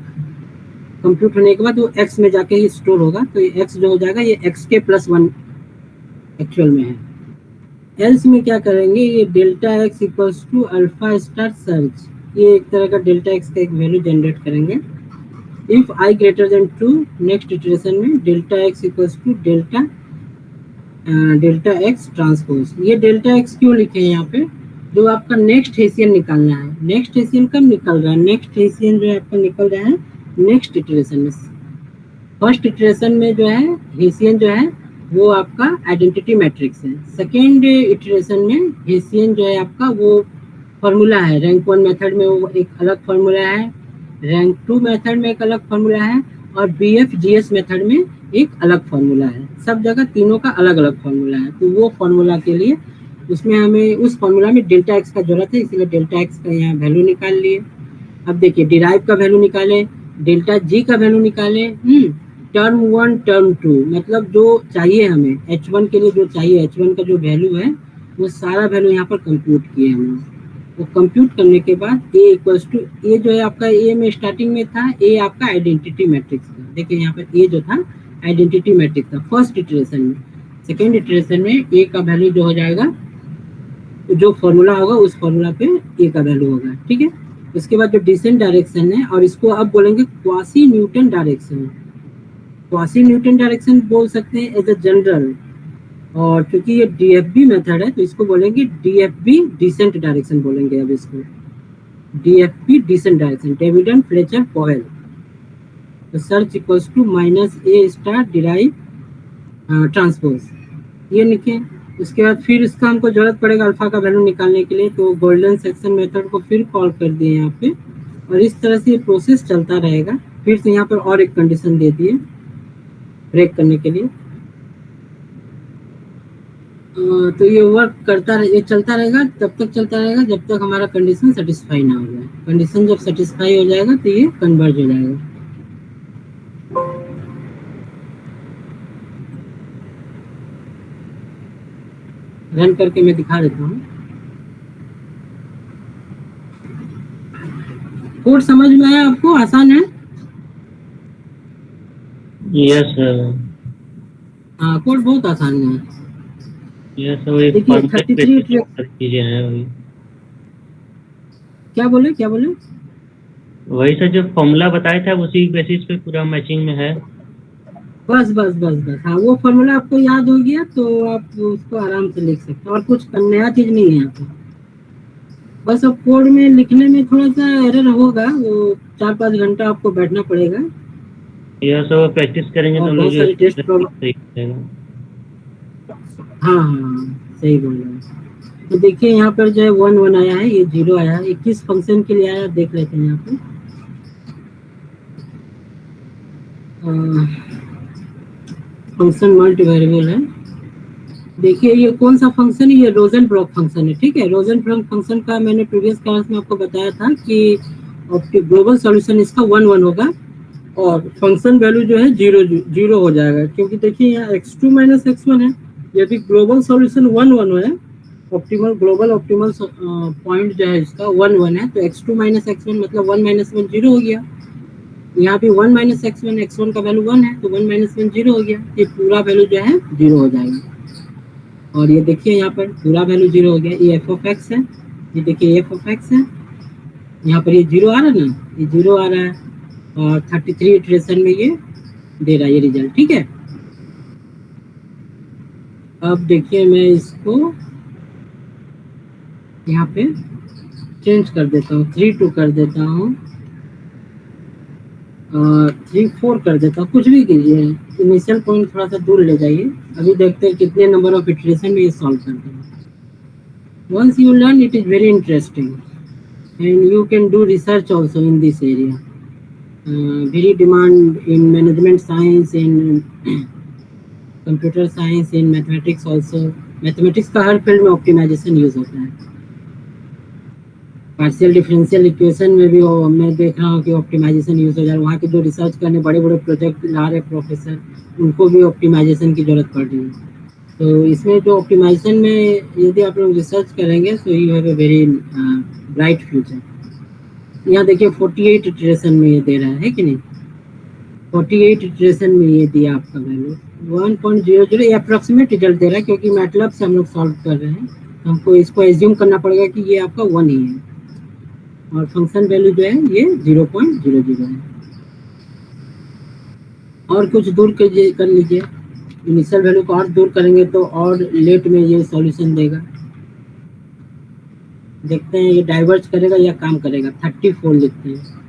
कंप्यूट होने के बाद वो x में जाके ही स्टोर होगा, तो ये x जो हो जाएगा ये x के प्लस वन एक्चुअल में है। एल्स में क्या करेंगे, ये delta X equals to alpha star search, ये एक तरह का डेल्टा एक्स का एक वैल्यू जनरेट करेंगे। If I greater than true, next iteration में delta X equals to delta X transpose. ये डेल्टा एक्स क्यों लिखे हैं यहाँ पे, जो आपका नेक्स्ट हेसियन निकालना है। नेक्स्ट हेसियन कब निकल रहा है, नेक्स्ट हेसियन जो है आपका निकल रहा है नेक्स्ट इटरेशन में। फर्स्ट इटरेशन में जो है हेसियन जो है वो आपका आइडेंटिटी मैट्रिक्स है। सेकेंड इटरेशन में हेसियन जो है आपका वो फॉर्मूला है। रैंक वन मेथड में वो एक अलग फॉर्मूला है, रैंक टू मेथड में एक अलग फॉर्मूला है, और BFGS मेथड में एक अलग फॉर्मूला है। सब जगह तीनों का अलग अलग फॉर्मूला है। तो वो फॉर्मूला के लिए उसमें हमें उस फॉर्मूला में डेल्टा एक्स का जरूरत है, इसलिए डेल्टा एक्स का यहाँ वैल्यू निकाल लिए। अब देखिए डिराइव का वैल्यू निकाले, डेल्टा जी का वैल्यू निकाले, टर्म वन टर्म टू, मतलब जो चाहिए हमें H1 के लिए जो चाहिए, H1 का जो वैल्यू है वो सारा वैल्यू यहाँ पर कंप्यूट किए हमने। वो कंप्यूट करने के बाद ए इक्वल्स टू, ए जो है आपका ए में स्टार्टिंग में था, ए आपका आइडेंटिटी मैट्रिक्स था। देखिए यहाँ पर ए जो था आइडेंटिटी मैट्रिक्स था फर्स्ट इटरेशन में। सेकेंड इटरेशन में ए का वैल्यू जो हो जाएगा, तो जो फॉर्मूला होगा उस फॉर्मूला पे ए का वैल्यू होगा, ठीक है। उसके बाद जो डिसेंट डायरेक्शन है, और इसको अब बोलेंगे quasi Newton direction. Quasi Newton direction बोल सकते हैं एज ए जनरल, और क्योंकि ये DFB मेथड है तो इसको बोलेंगे DFB डिसेंट डायरेक्शन बोलेंगे। अब इसको DFB descent direction, Davidon Fletcher Powell. तो search equals to minus A star derive transpose, ये लिखें। उसके बाद फिर इसका हमको जरूरत पड़ेगा अल्फा का वैल्यू निकालने के लिए, तो गोल्डन सेक्शन मेथड को फिर कॉल कर दिए यहाँ पे, और इस तरह से ये प्रोसेस चलता रहेगा। फिर से यहाँ पर और एक कंडीशन दे दिए ब्रेक करने के लिए। तो ये वर्क करता रहे, ये चलता रहेगा, तब तक चलता रहेगा जब तक हमारा कंडीशन सेटिस्फाई ना हो जाए। कंडीशन जब सेटिस्फाई हो जाएगा तो ये कन्वर्ज हो जाएगा। रन करके मैं दिखा देता हूँ। कोड समझ में आया आपको, आसान है? Yes sir. हाँ, कोड बहुत आसान है। यस सर, देखिए 33 चीजें हैं वही। क्या बोले वही सर, जो फॉर्मूला बताया था उसी बेसिस पे पूरा मैचिंग में है। बस। हाँ, वो फॉर्मूला आपको याद हो गया तो आप उसको आराम से लिख सकते हैं, और कुछ नया चीज नहीं है यहाँ पे। बस अब कोड में लिखने में थोड़ा सा एरर होगा, वो 4-5 घंटा आपको बैठना पड़ेगा। यह सब प्रैक्टिस करेंगे तो बहुत सारी टेस्ट प्रॉब्लम। हाँ, सही बोल रहे हैं। तो देखिए यहाँ पर जो है 1 आया है, ये 0 आया है। 21 फंक्शन के लिए आया, देख लेते हैं यहाँ पे। फंक्शन मल्टी वेरिएबल है। देखिए ये कौन सा फंक्शन है, ये रोजनबर्ग फंक्शन है। ठीक है, रोजनबर्ग फंक्शन का मैंने प्रीवियस क्लास में आपको बताया था कि ग्लोबल सॉल्यूशन इसका 1 होगा और फंक्शन वैल्यू जो है 0 हो जाएगा, क्योंकि देखिए यहाँ x2 माइनस x1 है। यदि ग्लोबल सॉल्यूशन 1 है, ऑप्टिमल ग्लोबल ऑप्टिमल पॉइंट जो है इसका 1 है, तो x2 माइनस x1 मतलब 1 माइनस 1 0 हो गया। यहाँ पे 1 माइनस x1, x1 का वैल्यू 1 है, तो 1 माइनस 1 0 हो गया। ये पूरा वैल्यू जो है 0 हो जाएगा। और ये देखिए यहाँ पर पूरा वैल्यू 0 हो गया। ये एफ ऑफ एक्स है, ये देखिए एफ ऑफ एक्स है, यहाँ पर ये 0 आ रहा है ना, ये 0 आ रहा है और 33 इटरेशन में ये दे रहा है ये रिजल्ट। ठीक है, अब देखिए मैं इसको यहाँ पे चेंज कर देता हूँ, 3 2 कर देता हूँ, 3 4 कर देता हूँ, कुछ भी कीजिए। इनिशियल पॉइंट थोड़ा सा दूर ले जाइए। अभी देखते हैं कितने नंबर ऑफ इटरेशन में ये सॉल्व करते हैं। Once you learn, it is very interesting and you can do research also in this area. Very demand in management science, in computer science, in mathematics also. Mathematics का हर field में optimisation use होता है। Partial differential equation में भी मैं देख रहा हूँ कि ऑप्टिमाइजेशन यूज हो जा रहा है। वहाँ के जो रिसर्च करने बड़े बड़े प्रोजेक्ट ला रहे प्रोफेसर, उनको भी ऑप्टिमाइजेशन की जरूरत पड़ रही है। तो इसमें जो ऑप्टिमाइजेशन में यदि आप लोग रिसर्च करेंगे तो you have a very bright future. यहाँ देखिए 48 इटरेशन में ये दे रहा है कि नहीं, 48 इटरेशन में ये दिया आपका वैल्यू 1.00। ये अप्रोक्सीमेट रिजल्ट दे रहा है क्योंकि मैटलैब से हम लोग सॉल्व कर रहे हैं, हमको इसको एज्यूम करना पड़ेगा कि ये आपका 1 ही है और फंक्शन वैल्यू जो है ये 0.00 है। और कुछ दूर कर लीजिए, इनिशियल वैल्यू को और दूर करेंगे तो और लेट में ये सॉल्यूशन देगा। देखते हैं ये डाइवर्ज करेगा या काम करेगा। 34 लिखते हैं।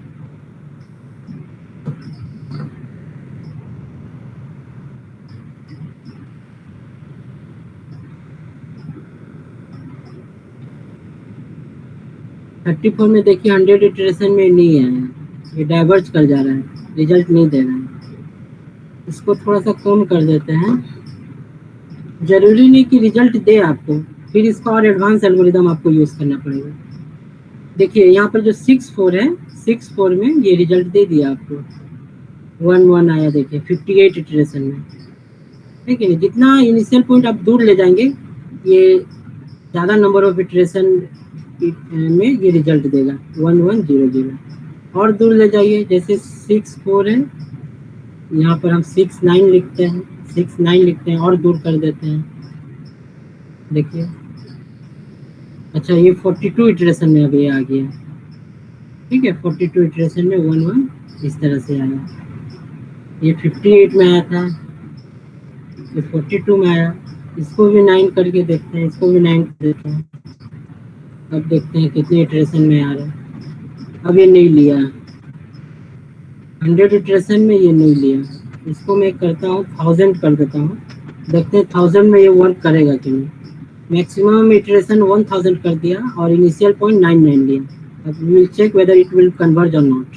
थर्टी फोर में देखिए 100 इटरेशन में नहीं आया, ये डाइवर्ज कर जा रहा है, रिजल्ट नहीं दे रहा है। इसको थोड़ा सा कम कर देते हैं। जरूरी नहीं कि रिजल्ट दे आपको, फिर इसका और एडवांस एल्गोरिदम आपको यूज करना पड़ेगा। देखिए यहाँ पर जो 6-4 है, 6-4 में ये रिजल्ट दे दिया आपको, 1-1 आया। देखिए 58 इटरेशन में, ठीक है। जितना इनिशियल पॉइंट आप दूर ले जाएंगे, ये ज़्यादा नंबर ऑफ इटरेशन में ये रिजल्ट देगा 1100। और दूर ले जाइए, जैसे 6-4 है, यहाँ पर हम 6-9 लिखते हैं, 6-9 लिखते हैं और दूर कर देते हैं। देखिए अच्छा ये 42 इटरेशन में अभी आ गया, ठीक है। 42 इटरेशन में 1-1 इस तरह से आया। ये 58 में आया था, ये 42 में आया। इसको भी 9 करके देखते हैं, इसको भी 9 कर देते हैं। अब देखते हैं कितने इटरेशन में आ रहा है। अब ये नहीं लिया, 100 इटरेशन में ये नहीं लिया। इसको मैं करता हूँ 1000 कर देता हूँ, देखते हैं 1000 में ये वर्क करेगा कि नहीं। मैक्सिमम इटरेशन 1000 कर दिया और इनिशियल पॉइंट 99 लिया। अब we will check whether it will converge और नॉट।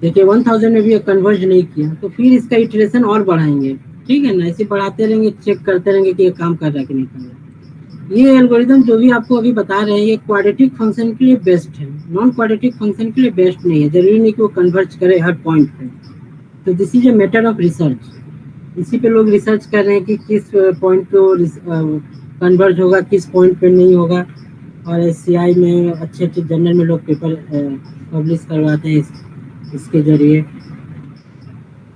देखिए 1000 में भी कन्वर्ज नहीं किया, तो फिर इसका इटरेशन और बढ़ाएंगे, ठीक है ना। ऐसे बढ़ाते रहेंगे, चेक करते रहेंगे कि ये काम कर रहा है कि नहीं कर रहा है। ये एल्गोरिदम जो भी आपको अभी बता रहे हैं, ये क्वाड्रेटिक फंक्शन के लिए बेस्ट है, नॉन क्वाड्रेटिक फंक्शन के लिए बेस्ट नहीं है। जरूरी नहीं कि वो कन्वर्ज करे हर पॉइंट पे। तो this is a matter of research. इसी पे लोग रिसर्च कर रहे हैं कि किस पॉइंट पे कन्वर्ज होगा, किस पॉइंट पे नहीं होगा। और SCI में अच्छे अच्छे जर्नल में लोग पेपर पब्लिश करवाते हैं इसके जरिए,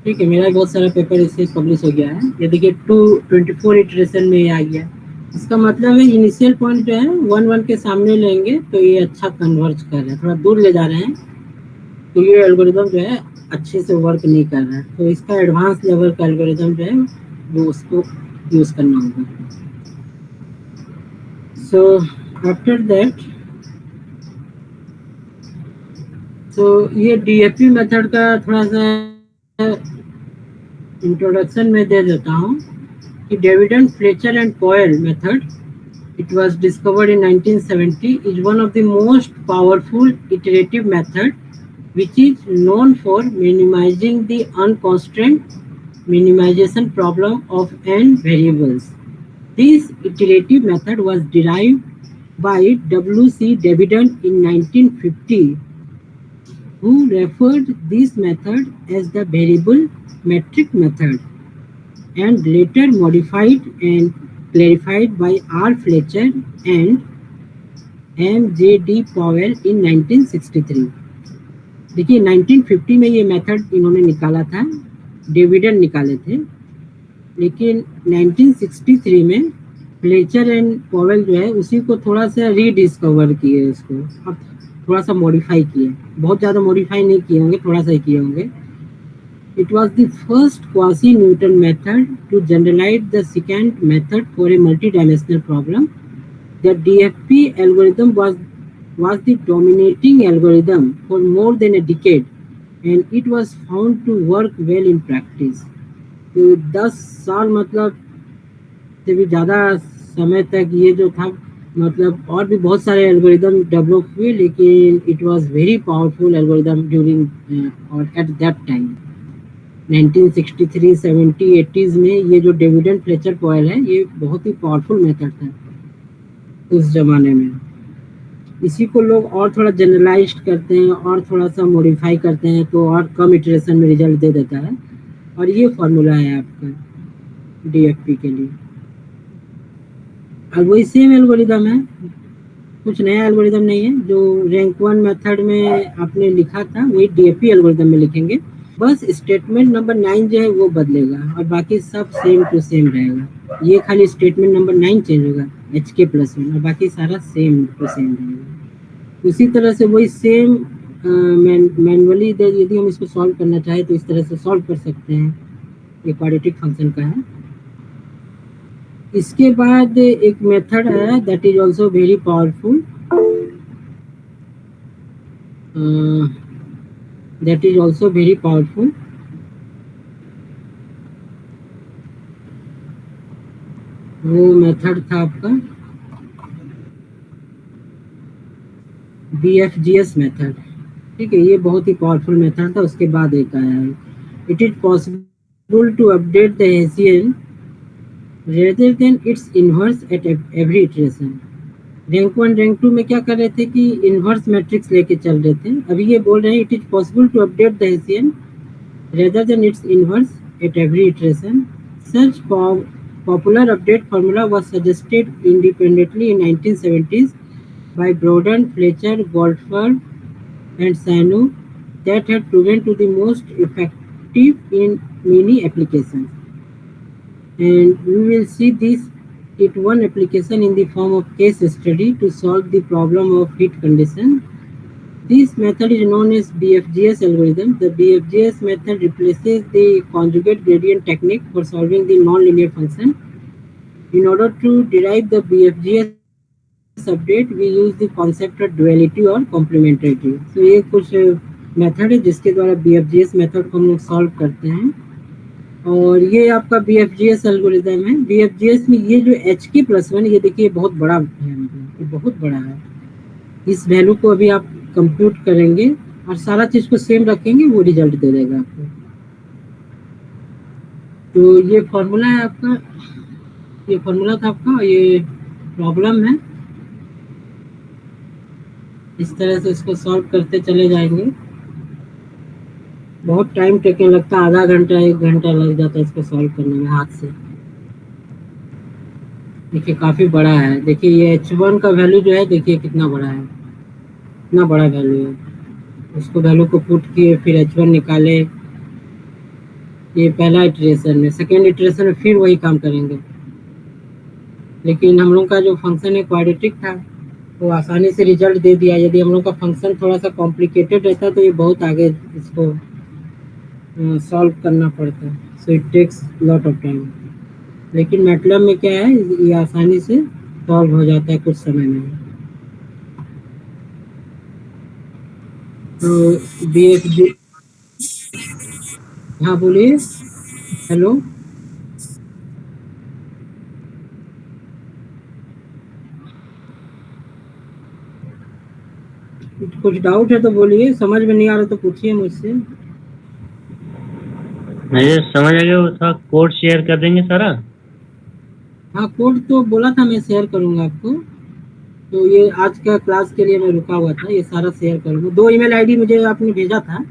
ठीक है। मेरा बहुत सारा पेपर इससे पब्लिश हो गया है। ये देखिए 24 इटरेशन में आ गया। इसका मतलब है इनिशियल पॉइंट जो है 1-1 के सामने लेंगे तो ये अच्छा कन्वर्ज कर रहा है। थोड़ा दूर ले जा रहे हैं तो ये एल्गोरिदम जो है अच्छे से वर्क नहीं कर रहा है। तो इसका एडवांस लेवल का एल्गोरिदम जो है वो उसको यूज करना होगा। सो आफ्टर दैट, तो ये DFT मेथड का थोड़ा सा इंट्रोडक्शन में दे देता हूँ कि डेविड फ्लेचर एंड कोयल method It was discovered in 1970. Is one of the most powerful iterative method, which is known for minimizing the unconstrained minimization problem of n variables. This iterative method was derived by W. C. Davidson in 1950, who referred this method as the variable metric method, and later modified and clarified by R. Fletcher and M.J.D. Powell in 1963. देखिए 1950 में ये method इन्होंने निकाला था, डेविडन निकाले थे, लेकिन 1963 में फ्लेचर एंड पॉवेल जो है उसी को थोड़ा सा रीडिस्कवर किए, उसको और थोड़ा सा मॉडिफाई किए, बहुत ज़्यादा मॉडिफाई नहीं किए होंगे, थोड़ा सा ही किए होंगे. It was the first quasi-Newton method to generalize the secant method for a multidimensional problem. The DFP algorithm was the dominating algorithm for more than a decade, and it was found to work well in practice. तो 10 साल मतलब से भी ज़्यादा समय तक ये जो था, मतलब और भी बहुत सारे एल्गोरिदम डेवलप हुए, लेकिन it was very powerful algorithm during और एट दैट टाइम 1963, 70, 80s में ये जो डेविडन फ्लेचर पॉयल है, ये बहुत ही पावरफुल मेथड था उस जमाने में. इसी को लोग और थोड़ा जनरलाइज करते हैं और थोड़ा सा मॉडिफाई करते हैं तो और कम इटरेशन में रिजल्ट दे देता है, और ये फॉर्मूला है आपका डीएफपी के लिए. और वही सेम एल्गोरिदम है, कुछ नया एल्गोरिदम नहीं है. जो रैंक 1 मेथड में आपने लिखा था वही डीएफपी एल्गोरिदम में लिखेंगे, बस स्टेटमेंट नंबर 9 जो है वो बदलेगा और बाकी सब सेम टू सेम रहेगा. ये खाली स्टेटमेंट नंबर 9 चेंज होगा HK+1 और बाकी सारा सेम टू सेम रहेगा. उसी तरह से वही सेम मैनुअली यदि हम इसको सॉल्व करना चाहें तो इस तरह से सॉल्व कर सकते हैं. ये क्वाड्रेटिक फंक्शन का है. इसके बाद एक मेथड है that is also very powerful, that is also very powerful. वो मेथड था आपका BFGS मेथड. ठीक है, ये बहुत ही पावरफुल मेथड था. उसके बाद एक आया है, it is possible to update the Hessian rather than its inverse at every iteration. रैंक 1 रैंक 2 में क्या कर रहे थे कि इन्वर्स मैट्रिक्स लेके चल रहे थे. अभी ये बोल रहे हैं it is possible to update the Hessian rather than its inverse at every iteration. Such popular update formula was suggested independently in 1970s by Broden, Fletcher, Goldberg, and Sanu that had proven to be most effective in many applications. And we will see this it one application in the form of case study to solve the problem of heat condition. This method is known as BFGS algorithm. The BFGS method replaces the conjugate gradient technique for solving the nonlinear function. In order to derive the BFGS update, we use the concept of duality or complementarity. So ये कुछ method है जिसके द्वारा BFGS method को हम लोग solve करते हैं. और ये आपका BFGS एल्गोरिदम है. BFGS में ये जो HK+1, ये देखिए बहुत बड़ा है, मतलब ये बहुत बड़ा है. इस वैल्यू को अभी आप कंप्यूट करेंगे और सारा चीज को सेम रखेंगे, वो रिजल्ट दे देगा आपको. तो ये फॉर्मूला है आपका, ये फॉर्मूला था आपका, ये प्रॉब्लम है. इस तरह से इसको सॉल्व करते चले जाएंगे. बहुत टाइम टेकन लगता है, आधा घंटा 1 घंटा लग जाता है इसको सॉल्व करने में हाथ से. देखिए काफ़ी बड़ा है. देखिए ये H1 का वैल्यू जो है, देखिए कितना बड़ा है, इतना बड़ा वैल्यू है. उसको वैल्यू को पुट किए, फिर H1 निकाले. ये पहला इटरेशन है. सेकेंड इटरेशन में फिर वही काम करेंगे, लेकिन हम लोग का जो फंक्शन है क्वाड्रेटिक था, वो आसानी से रिजल्ट दे दिया. यदि हम लोग का फंक्शन थोड़ा सा कॉम्प्लिकेटेड रहता तो ये बहुत आगे इसको सॉल्व करना पड़ता है. So it takes lot of time. लेकिन मैटलैब में क्या है, ये आसानी से सॉल्व हो जाता है कुछ समय में. तो BFG, हाँ बोलिए. हेलो. कुछ डाउट है तो बोलिए, समझ में नहीं आ रहा तो पूछिए मुझसे। मुझे समझ आ गया, वो था कोड शेयर कर देंगे सारा। हाँ, कोड तो बोला था मैं शेयर करूंगा आपको। तो ये आज का क्लास के लिए मैं रुका हुआ था, ये सारा शेयर करूंगा। 2 ईमेल आईडी मुझे आपने भेजा था,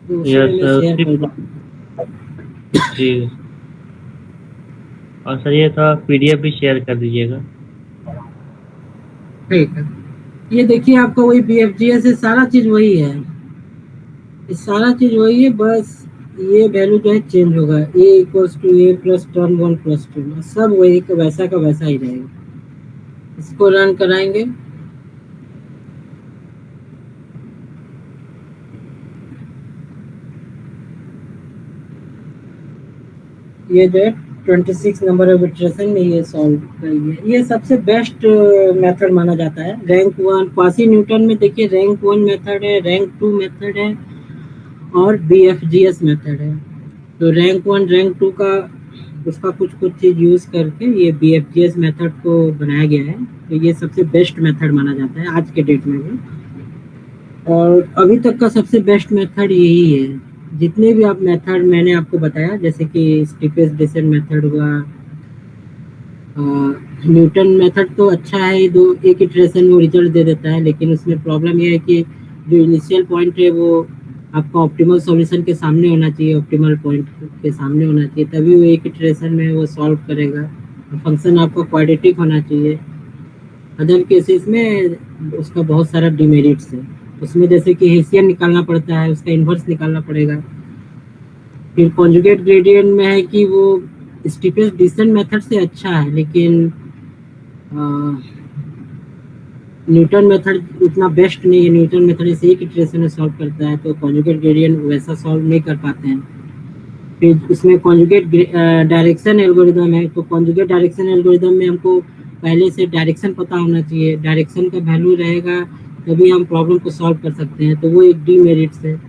तो उसी में यस मैं शेयर कर सिर्फ दूँ। जी। और सर ये था पीडीएफ भी शेयर कर दीजिएगा। ठीक है, ये देखिए आपका वही BFGS है, सारा चीज वही है, ये सारा चीज वही है, बस ये वैल्यू जो है चेंज होगा। A equals to A plus term 1 plus 2, सब वही का वैसा ही रहेगा। इसको रन कराएंगे। ये जो है 26 नंबर ऑफ इटरेशन में ये सॉल्व करिए। ये सबसे बेस्ट मेथड माना जाता है। रैंक 1 क्वासी न्यूटन में देखिए, रैंक 1 मेथड है, रैंक 2 मेथड है और BFGS मेथड है। तो रैंक 1 रैंक 2 का उसका कुछ चीज़ यूज़ करके ये BFGS मेथड को बनाया गया है। तो ये सबसे बेस्ट मेथड माना जाता है आज के डेट में भी, और अभी तक का सबसे बेस्ट मेथड यही है। जितने भी आप मेथड मैंने आपको बताया, जैसे कि स्टीपेस्ट डिसेंट मेथड हुआ, न्यूटन मेथड तो अच्छा है, दो एक इटरेशन में रिजल्ट दे देता है, लेकिन उसमें प्रॉब्लम ये है कि जो इनिशियल पॉइंट है वो आपका ऑप्टिमल सॉल्यूशन के सामने होना चाहिए, ऑप्टिमल पॉइंट के सामने होना चाहिए, तभी वो एक इटरेशन में वो सॉल्व करेगा। फंक्शन आपका क्वाड्रेटिक होना चाहिए। अदर केसेस में उसका बहुत सारा डिमेरिट्स है। उसमें जैसे कि हेसियन निकालना पड़ता है, उसका इन्वर्स निकालना पड़ेगा। फिर कॉन्जुगेट ग्रेडियंट में है कि वो स्टीपेस्ट डिसेंट मेथड से अच्छा है, लेकिन न्यूटन मेथड उतना बेस्ट नहीं है। न्यूटन मेथड इसे एक इटरेशन में सॉल्व करता है, तो कॉन्जुगेट ग्रेडियंट वैसा सॉल्व नहीं कर पाते हैं। फिर उसमें कॉन्जुगेट डायरेक्शन एल्गोरिदम है, तो कॉन्जुगेट डायरेक्शन एल्गोरिदम में हमको पहले से डायरेक्शन पता होना चाहिए। डायरेक्शन का वैल्यू रहेगा तभी हम प्रॉब्लम को सॉल्व कर सकते हैं, तो वो एक डीमेरिट्स है।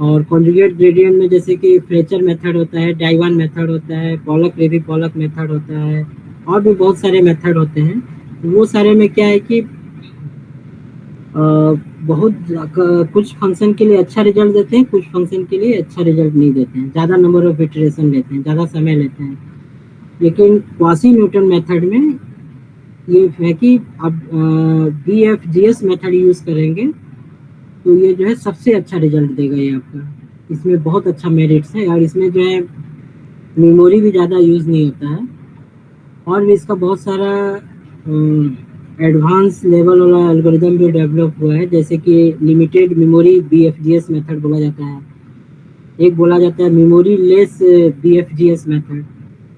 और कॉन्जुगेट ग्रेडियंट में जैसे कि फ्लेचर मेथड होता है, डाइवान मेथड होता है, पॉलक लेवी पॉलक मेथड होता है, और भी बहुत सारे मेथड होते हैं। वो सारे में क्या है कि बहुत कुछ फंक्शन के लिए अच्छा रिजल्ट देते हैं, कुछ फंक्शन के लिए अच्छा रिजल्ट नहीं देते हैं, ज़्यादा नंबर ऑफ इटरेशन लेते हैं, ज़्यादा समय लेते हैं। लेकिन क्वासी न्यूटन मेथड में ये है कि आप BFGS मेथड यूज़ करेंगे तो ये जो है सबसे अच्छा रिजल्ट देगा ये आपका। इसमें बहुत अच्छा मेरिट्स है, और इसमें जो है मेमोरी भी ज़्यादा यूज़ नहीं होता है, और भी इसका बहुत सारा एडवांस लेवल वाला एल्गोरिदम भी डेवलप हुआ है, जैसे कि लिमिटेड मेमोरी BFGS मेथड बोला जाता है, एक बोला जाता है मेमोरी लेस BFGS मेथड।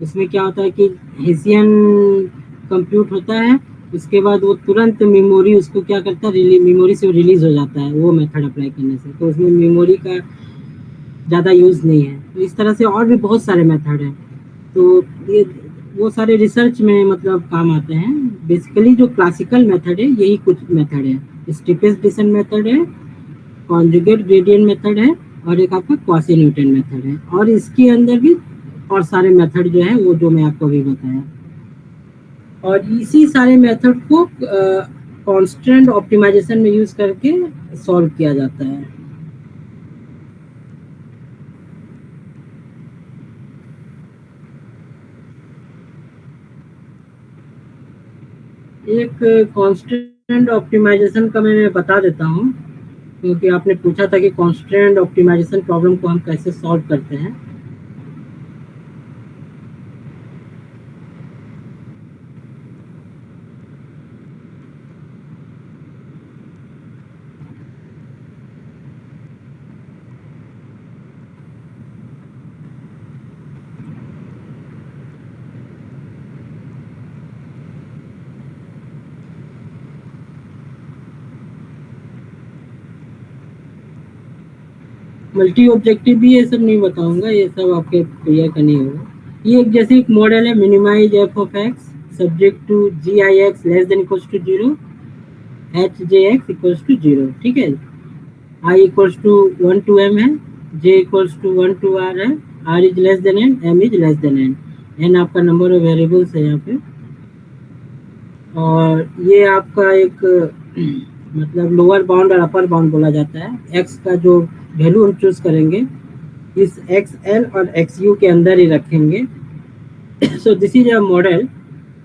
इसमें क्या होता है कि हेसियन कंप्यूट होता है, उसके बाद वो तुरंत मेमोरी उसको क्या करता है, मेमोरी से रिलीज हो जाता है वो मेथड अप्लाई करने से, तो उसमें मेमोरी का ज़्यादा यूज़ नहीं है। तो इस तरह से और भी बहुत सारे मेथड हैं, तो ये वो सारे रिसर्च में मतलब काम आते हैं। बेसिकली जो क्लासिकल मेथड है यही कुछ मेथड है, स्टीपेस्ट डिसेंट मेथड है, कॉन्जुगेट ग्रेडियंट मेथड है, और एक आपका क्वासी न्यूटन मेथड है, और इसके अंदर भी और सारे मेथड जो है वो जो मैं आपको अभी बताया। और इसी सारे मेथड को कांस्टेंट ऑप्टिमाइजेशन में यूज करके सॉल्व किया जाता है। एक कांस्टेंट ऑप्टिमाइजेशन का मैं बता देता हूँ, क्योंकि आपने पूछा था कि कांस्टेंट ऑप्टिमाइजेशन प्रॉब्लम को हम कैसे सॉल्व करते हैं। मल्टी ऑब्जेक्टिव भी ये सब नहीं बताऊंगा, ये सब आपके क्लियर का नहीं होगा। ये एक जैसे एक मॉडल है, minimize f of x subject to GIX less than equals to 0, HJX equals to 0, ठीक है। I equals to 1 to m है, J equals to 1 to r है, R is less than n, M is less than n। n आपका number of variables है यहाँ पे। और ये आपका एक मतलब लोअर बाउंड और अपर बाउंड बोला जाता है। एक्स का जो वैल्यू हम चूज करेंगे इस एक्स एल और एक्स यू के अंदर ही रखेंगे। So this is a model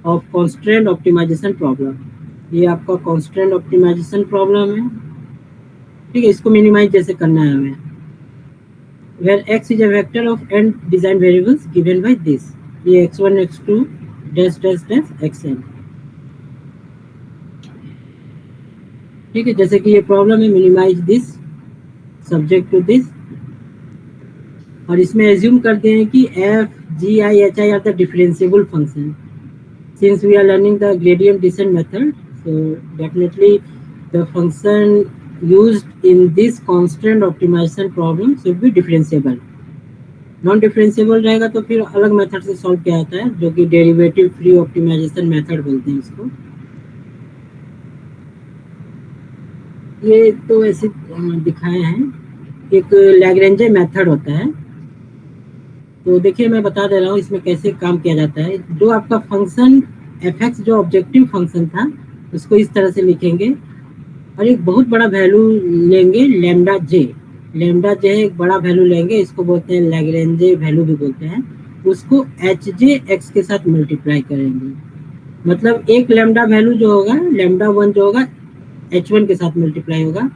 of constraint optimization problem. ये आपका कॉन्स्ट्रेंट ऑप्टिमाइजेशन प्रॉब्लम है, ठीक है। इसको मिनिमाइज जैसे करना है हमें, where x is a vector of n design variables given by this, ये x1 x2 dash dash dash xn, ठीक है। जैसे कि ये प्रॉब्लम है, minimize this subject to this, और इसमें एज्यूम करते हैं कि f g i h i are the differentiable function. Since we are learning the gradient descent method, so definitely the function used in this constant optimization problem should be differentiable। Non differentiable रहेगा तो फिर अलग method से solve किया जाता है, जो कि डेरिवेटिव फ्री ऑप्टिमाइजेशन मेथड बोलते हैं इसको। ये तो ऐसे दिखाए हैं। एक लैग्रेंजे मेथड होता है, तो देखिए मैं बता दे रहा हूँ इसमें कैसे काम किया जाता है। जो आपका फंक्शन एफ एक्स जो ऑब्जेक्टिव फंक्शन था उसको इस तरह से लिखेंगे और एक बहुत बड़ा वैल्यू लेंगे लैम्डा जे। लैम्डा जे एक बड़ा वैल्यू लेंगे, इसको बोलते हैं लैग्रेंजे वैल्यू भी बोलते हैं। उसको एच जे एक्स के साथ मल्टीप्लाई करेंगे। मतलब एक लैम्डा वैल्यू जो होगा, लैम्डा वन जो होगा एच वन के साथ मल्टीप्लाई होगा,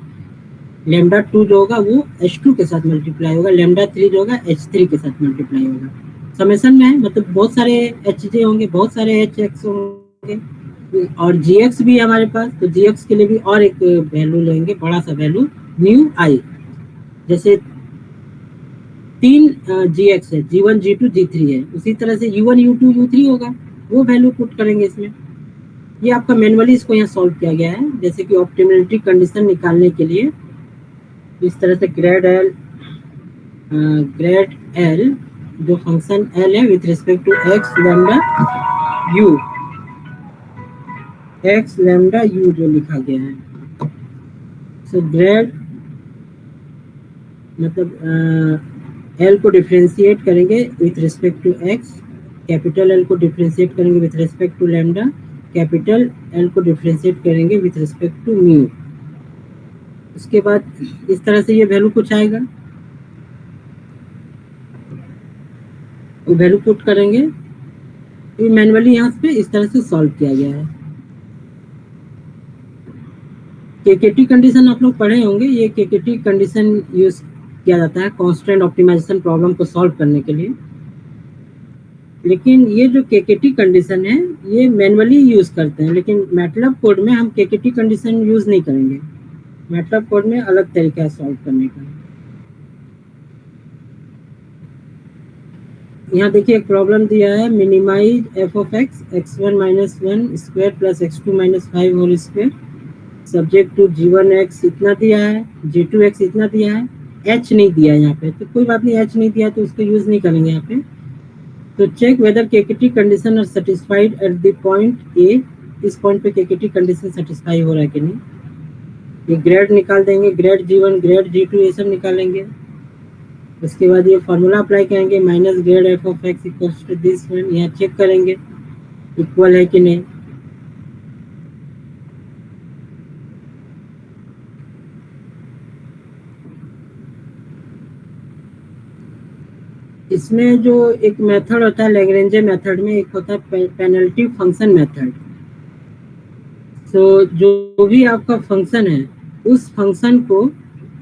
लैम्डा टू जो होगा वो एच टू के साथ मल्टीप्लाई होगा, लैम्डा थ्री जो होगा एच थ्री के साथ मल्टीप्लाई होगा। समेशन में है, मतलब बहुत सारे एच जे होंगे, बहुत सारे एच एक्स होंगे, और जी एक्स भी है हमारे पास। तो जी एक्स के लिए भी और एक वैल्यू लेंगे, बड़ा सा वैल्यू न्यू आई। जैसे तीन जी एक्स है, G one G two G three है, उसी तरह से U one U two U three होगा, वो वैल्यू पुट करेंगे इसमें। ये आपका मैनुअली इसको यहाँ सॉल्व किया गया है। जैसे कि ऑप्टिमलिटी कंडीशन निकालने के लिए इस तरह से ग्रेड एल जो फंक्शन एल है with respect to x lambda u जो लिखा गया है। सो ग्रेड मतलब एल को डिफ्रेंशिएट करेंगे with respect to x, capital l को डिफ्रेंशिएट करेंगे with respect to lambda, capital l को डिफ्रेंशिएट करेंगे विथ रिस्पेक्ट टू म्यू। उसके बाद इस तरह से ये वैल्यू कुछ आएगा, वो वैल्यू पुट करेंगे। ये मैनुअली यहाँ पे इस तरह से सॉल्व किया गया है। केकेटी कंडीशन आप लोग पढ़े होंगे। ये केकेटी कंडीशन यूज किया जाता है कांस्टेंट ऑप्टिमाइजेशन प्रॉब्लम को सॉल्व करने के लिए। लेकिन ये जो केकेटी कंडीशन है ये मैनुअली यूज करते हैं, लेकिन मैटलैब कोड में हम केकेटी कंडीशन यूज नहीं करेंगे। मैटलैब कोड में अलग तरीका है सॉल्व करने का। यहाँ देखिए एक प्रॉब्लम दिया है, minimize f of x x one minus one square plus x two minus five whole square subject to g one x इतना दिया है, जी टू एक्स इतना दिया है, एच नहीं दिया है यहाँ पे। तो कोई बात नहीं, एच नहीं दिया तो उसको यूज नहीं करेंगे यहाँ पे। तो check whether KKT condition are satisfied at the point A. इस पॉइंट पे केकेटी कंडीशन सेटिस्फाई हो रहा है कि नहीं। ये ग्रेड निकाल देंगे, grad g one grad g two ये सब निकालेंगे। उसके बाद ये फार्मूला अप्लाई करेंगे, minus grad f of x equals to this one. यहाँ चेक करेंगे इक्वल है कि नहीं। इसमें जो एक मेथड होता है लैग्रेंजे मेथड में, एक होता है पेनल्टी फंक्शन मेथड। तो जो भी आपका फंक्शन है उस फंक्शन को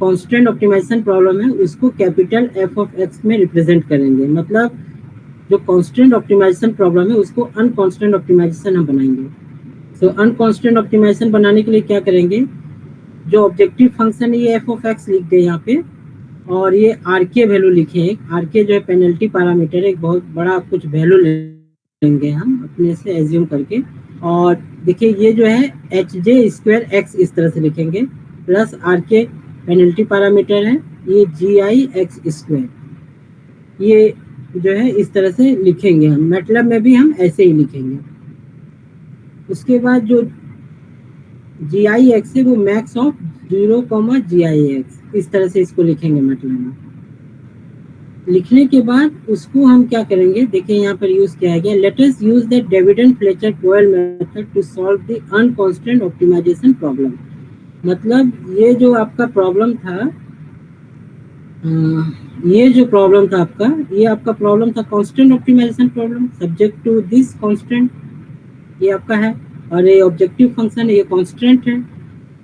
कांस्टेंट ऑप्टिमाइजेशन प्रॉब्लम है उसको कैपिटल एफ ऑफ एक्स में रिप्रेजेंट करेंगे। मतलब जो कांस्टेंट ऑप्टिमाइजेशन प्रॉब्लम है उसको अनकांस्टेंट ऑप्टिमाइजेशन हम बनाएंगे। तो अनकांस्टेंट ऑप्टिमाइजेशन बनाने के लिए क्या करेंगे, जो ऑब्जेक्टिव फंक्शन है ये एफ ऑफ एक्स लिख दे यहाँ पे, और ये आर के वैल्यू लिखे। आर के जो है पेनल्टी पैरामीटर, एक बहुत बड़ा कुछ वैल्यू लेंगे हम अपने से एज्यूम करके। और देखिए ये जो है एच जे स्क्वायर एक्स इस तरह से लिखेंगे, प्लस आर के पेनल्टी पैरामीटर है, ये जी आई एक्स स्क्वायर, ये जो है इस तरह से लिखेंगे हम। मैटलैब में भी हम ऐसे ही लिखेंगे। उसके बाद जो जी आई एक्स है वो max of 0, g i x, इस तरह से इसको लिखेंगे मैटलैब में। लिखने के बाद उसको हम क्या करेंगे, देखिए यहाँ पर यूज किया गया, let us use the Davidon Fletcher Coyle method to solve the unconstrained optimisation problem. मतलब ये जो आपका प्रॉब्लम था, ये जो प्रॉब्लम था आपका, ये आपका प्रॉब्लम था constant optimization problem subject to this constant, ये आपका है। और ये ऑब्जेक्टिव फंक्शन है, ये कांस्टेंट है,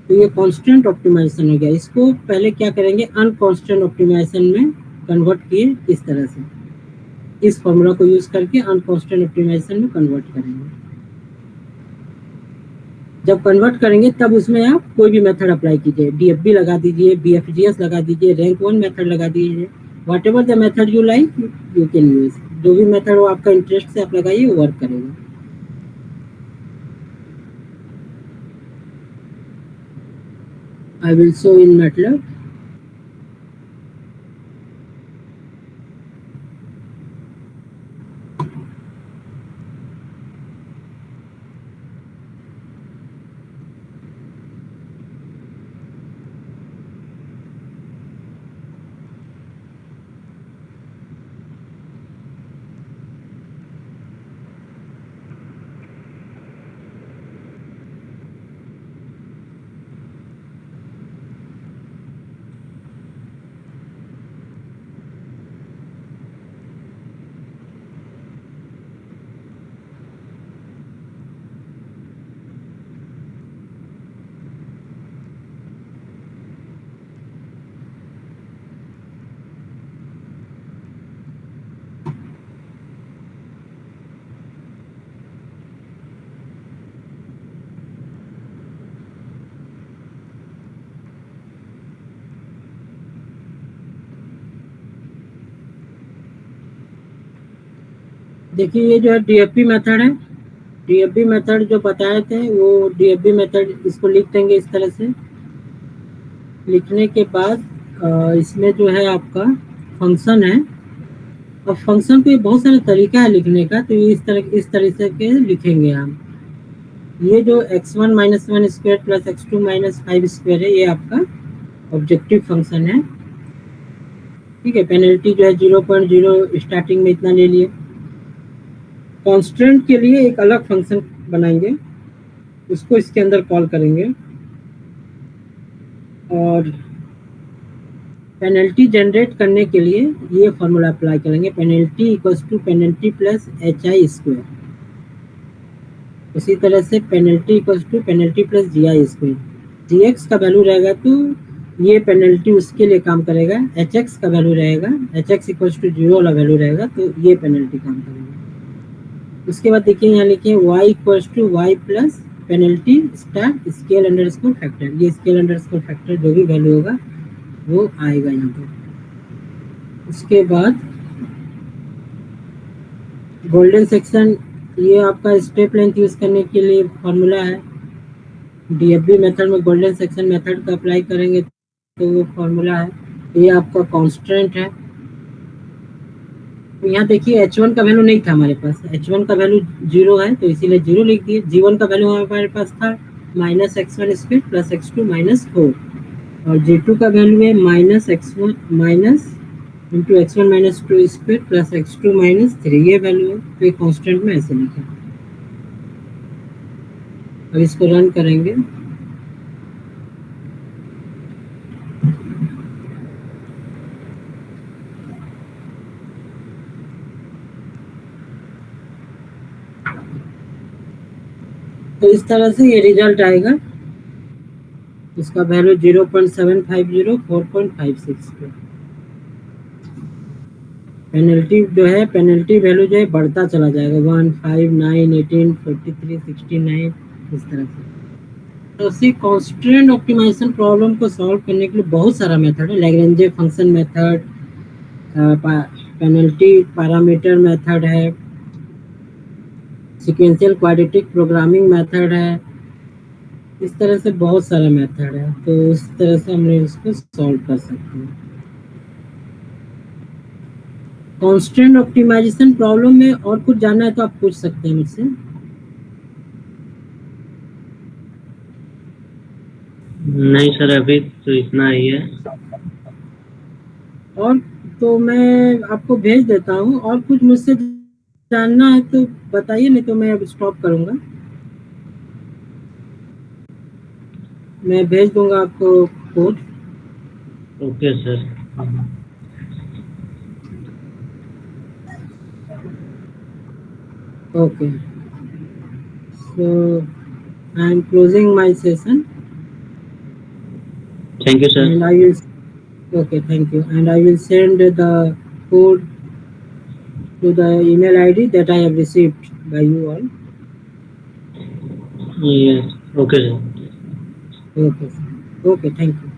तो ये कांस्टेंट ऑप्टिमाइजेशन हो गया। इसको पहले क्या करेंगे, अनकांस्टेंट ऑप्टिमाइजेशन में कन्वर्ट किए इस तरह से, इस फॉर्मूला को यूज करके अनकांस्टेंट ऑप्टिमाइजेशन में कन्वर्ट करेंगे। जब कन्वर्ट करेंगे तब उसमें आप कोई भी मेथड अप्लाई कीजिए, डीएफबी लगा दीजिए, बीएफजीएस लगा दीजिए, रैंक 1 मेथड लगा दीजिए, what ever the method you like you can use. जो भी मेथड वो आपका इंटरेस्ट से आप लगाइए वो वर्क करेगा। I will show in MATLAB. देखिए ये जो है डीएफबी मेथड है, डीएफबी मेथड जो बताए थे वो डीएफबी मेथड, इसको लिख देंगे इस तरह से। लिखने के बाद इसमें जो है आपका फंक्शन है, और फंक्शन पे बहुत सारे तरीका है लिखने का, तो इस तरह से के लिखेंगे हम। ये जो x1 minus 1 square plus x2 minus 5 square है, ये आपका ऑब्जेक्टिव फंक्शन है, ठीक है। पेनल्टी जो है 0.0 स्टार्टिंग में इतना ले लिए। कांस्टेंट के लिए एक अलग फंक्शन बनाएंगे, उसको इसके अंदर कॉल करेंगे, और पेनल्टी जनरेट करने के लिए ये फॉर्मूला अप्लाई करेंगे, penalty equals to penalty plus HI square. उसी तरह से penalty equals to penalty plus GI square. GX का वैल्यू रहेगा तो ये पेनल्टी उसके लिए काम करेगा, HX का वैल्यू रहेगा, HX इक्वल्स टू 0 वाला वैल्यू रहेगा तो ये पेनल्टी काम करेगा। उसके बाद देखिए यहाँ लिखिए y equals to y plus penalty star scale underscore factor. ये स्केल अंडरस्कोर फैक्टर जो भी वैल्यू होगा वो आएगा यहाँ पर। उसके बाद गोल्डन सेक्शन, ये आपका स्टेप लेंथ यूज करने के लिए फॉर्मूला है। डीएफबी मेथड में गोल्डन सेक्शन मेथड का अप्लाई करेंगे तो वो फॉर्मूला है। ये आपका कांस्टेंट है। तो यहाँ देखिए h1 का वैल्यू नहीं था हमारे पास, h1 का वैल्यू 0 है तो इसीलिए 0 लिख दिए। g1 का वैल्यू हमारे पास था minus x1 square plus x2 minus 4, और g2 का वैल्यू है minus x1 minus into x1 minus 2 square plus x2 minus 3, ये वैल्यू है। तो ये कांस्टेंट में ऐसे लिखा। अब इसको रन करेंगे तो इस तरह से ये रिजल्ट आएगा। इसका वैल्यू 0.750 4.56 पे। पेनल्टी जो है, पेनल्टी वैल्यू जो है बढ़ता चला जाएगा, 1 5 9 18 43 69 इस तरह से। तो उसी कांस्टेंट ऑप्टिमाइजेशन प्रॉब्लम को सॉल्व करने के लिए बहुत सारा मेथड है। Lagrange function method, penalty parameter method है, सीक्वेंशियल क्वाड्रेटिक प्रोग्रामिंग मेथड है, इस तरह से बहुत सारा मेथड है। तो इस तरह से हम लोग इसको सॉल्व कर सकते हैं। कांस्टेंट ऑप्टिमाइजेशन प्रॉब्लम में और कुछ जानना है तो आप पूछ सकते हैं मुझसे। नहीं सर, अभी तो इतना ही है। और तो मैं आपको भेज देता हूँ, और कुछ मुझसे जानना है तो बताइए, नहीं तो मैं अब स्टॉप करूँगा। मैं भेज दूंगा आपको code. Okay sir. Okay. So I am closing my session. Thank you sir. And I will. Okay, thank you. And I will send the code to the email ID that I have received by you all. Okay sir. Okay. Okay. Thank you.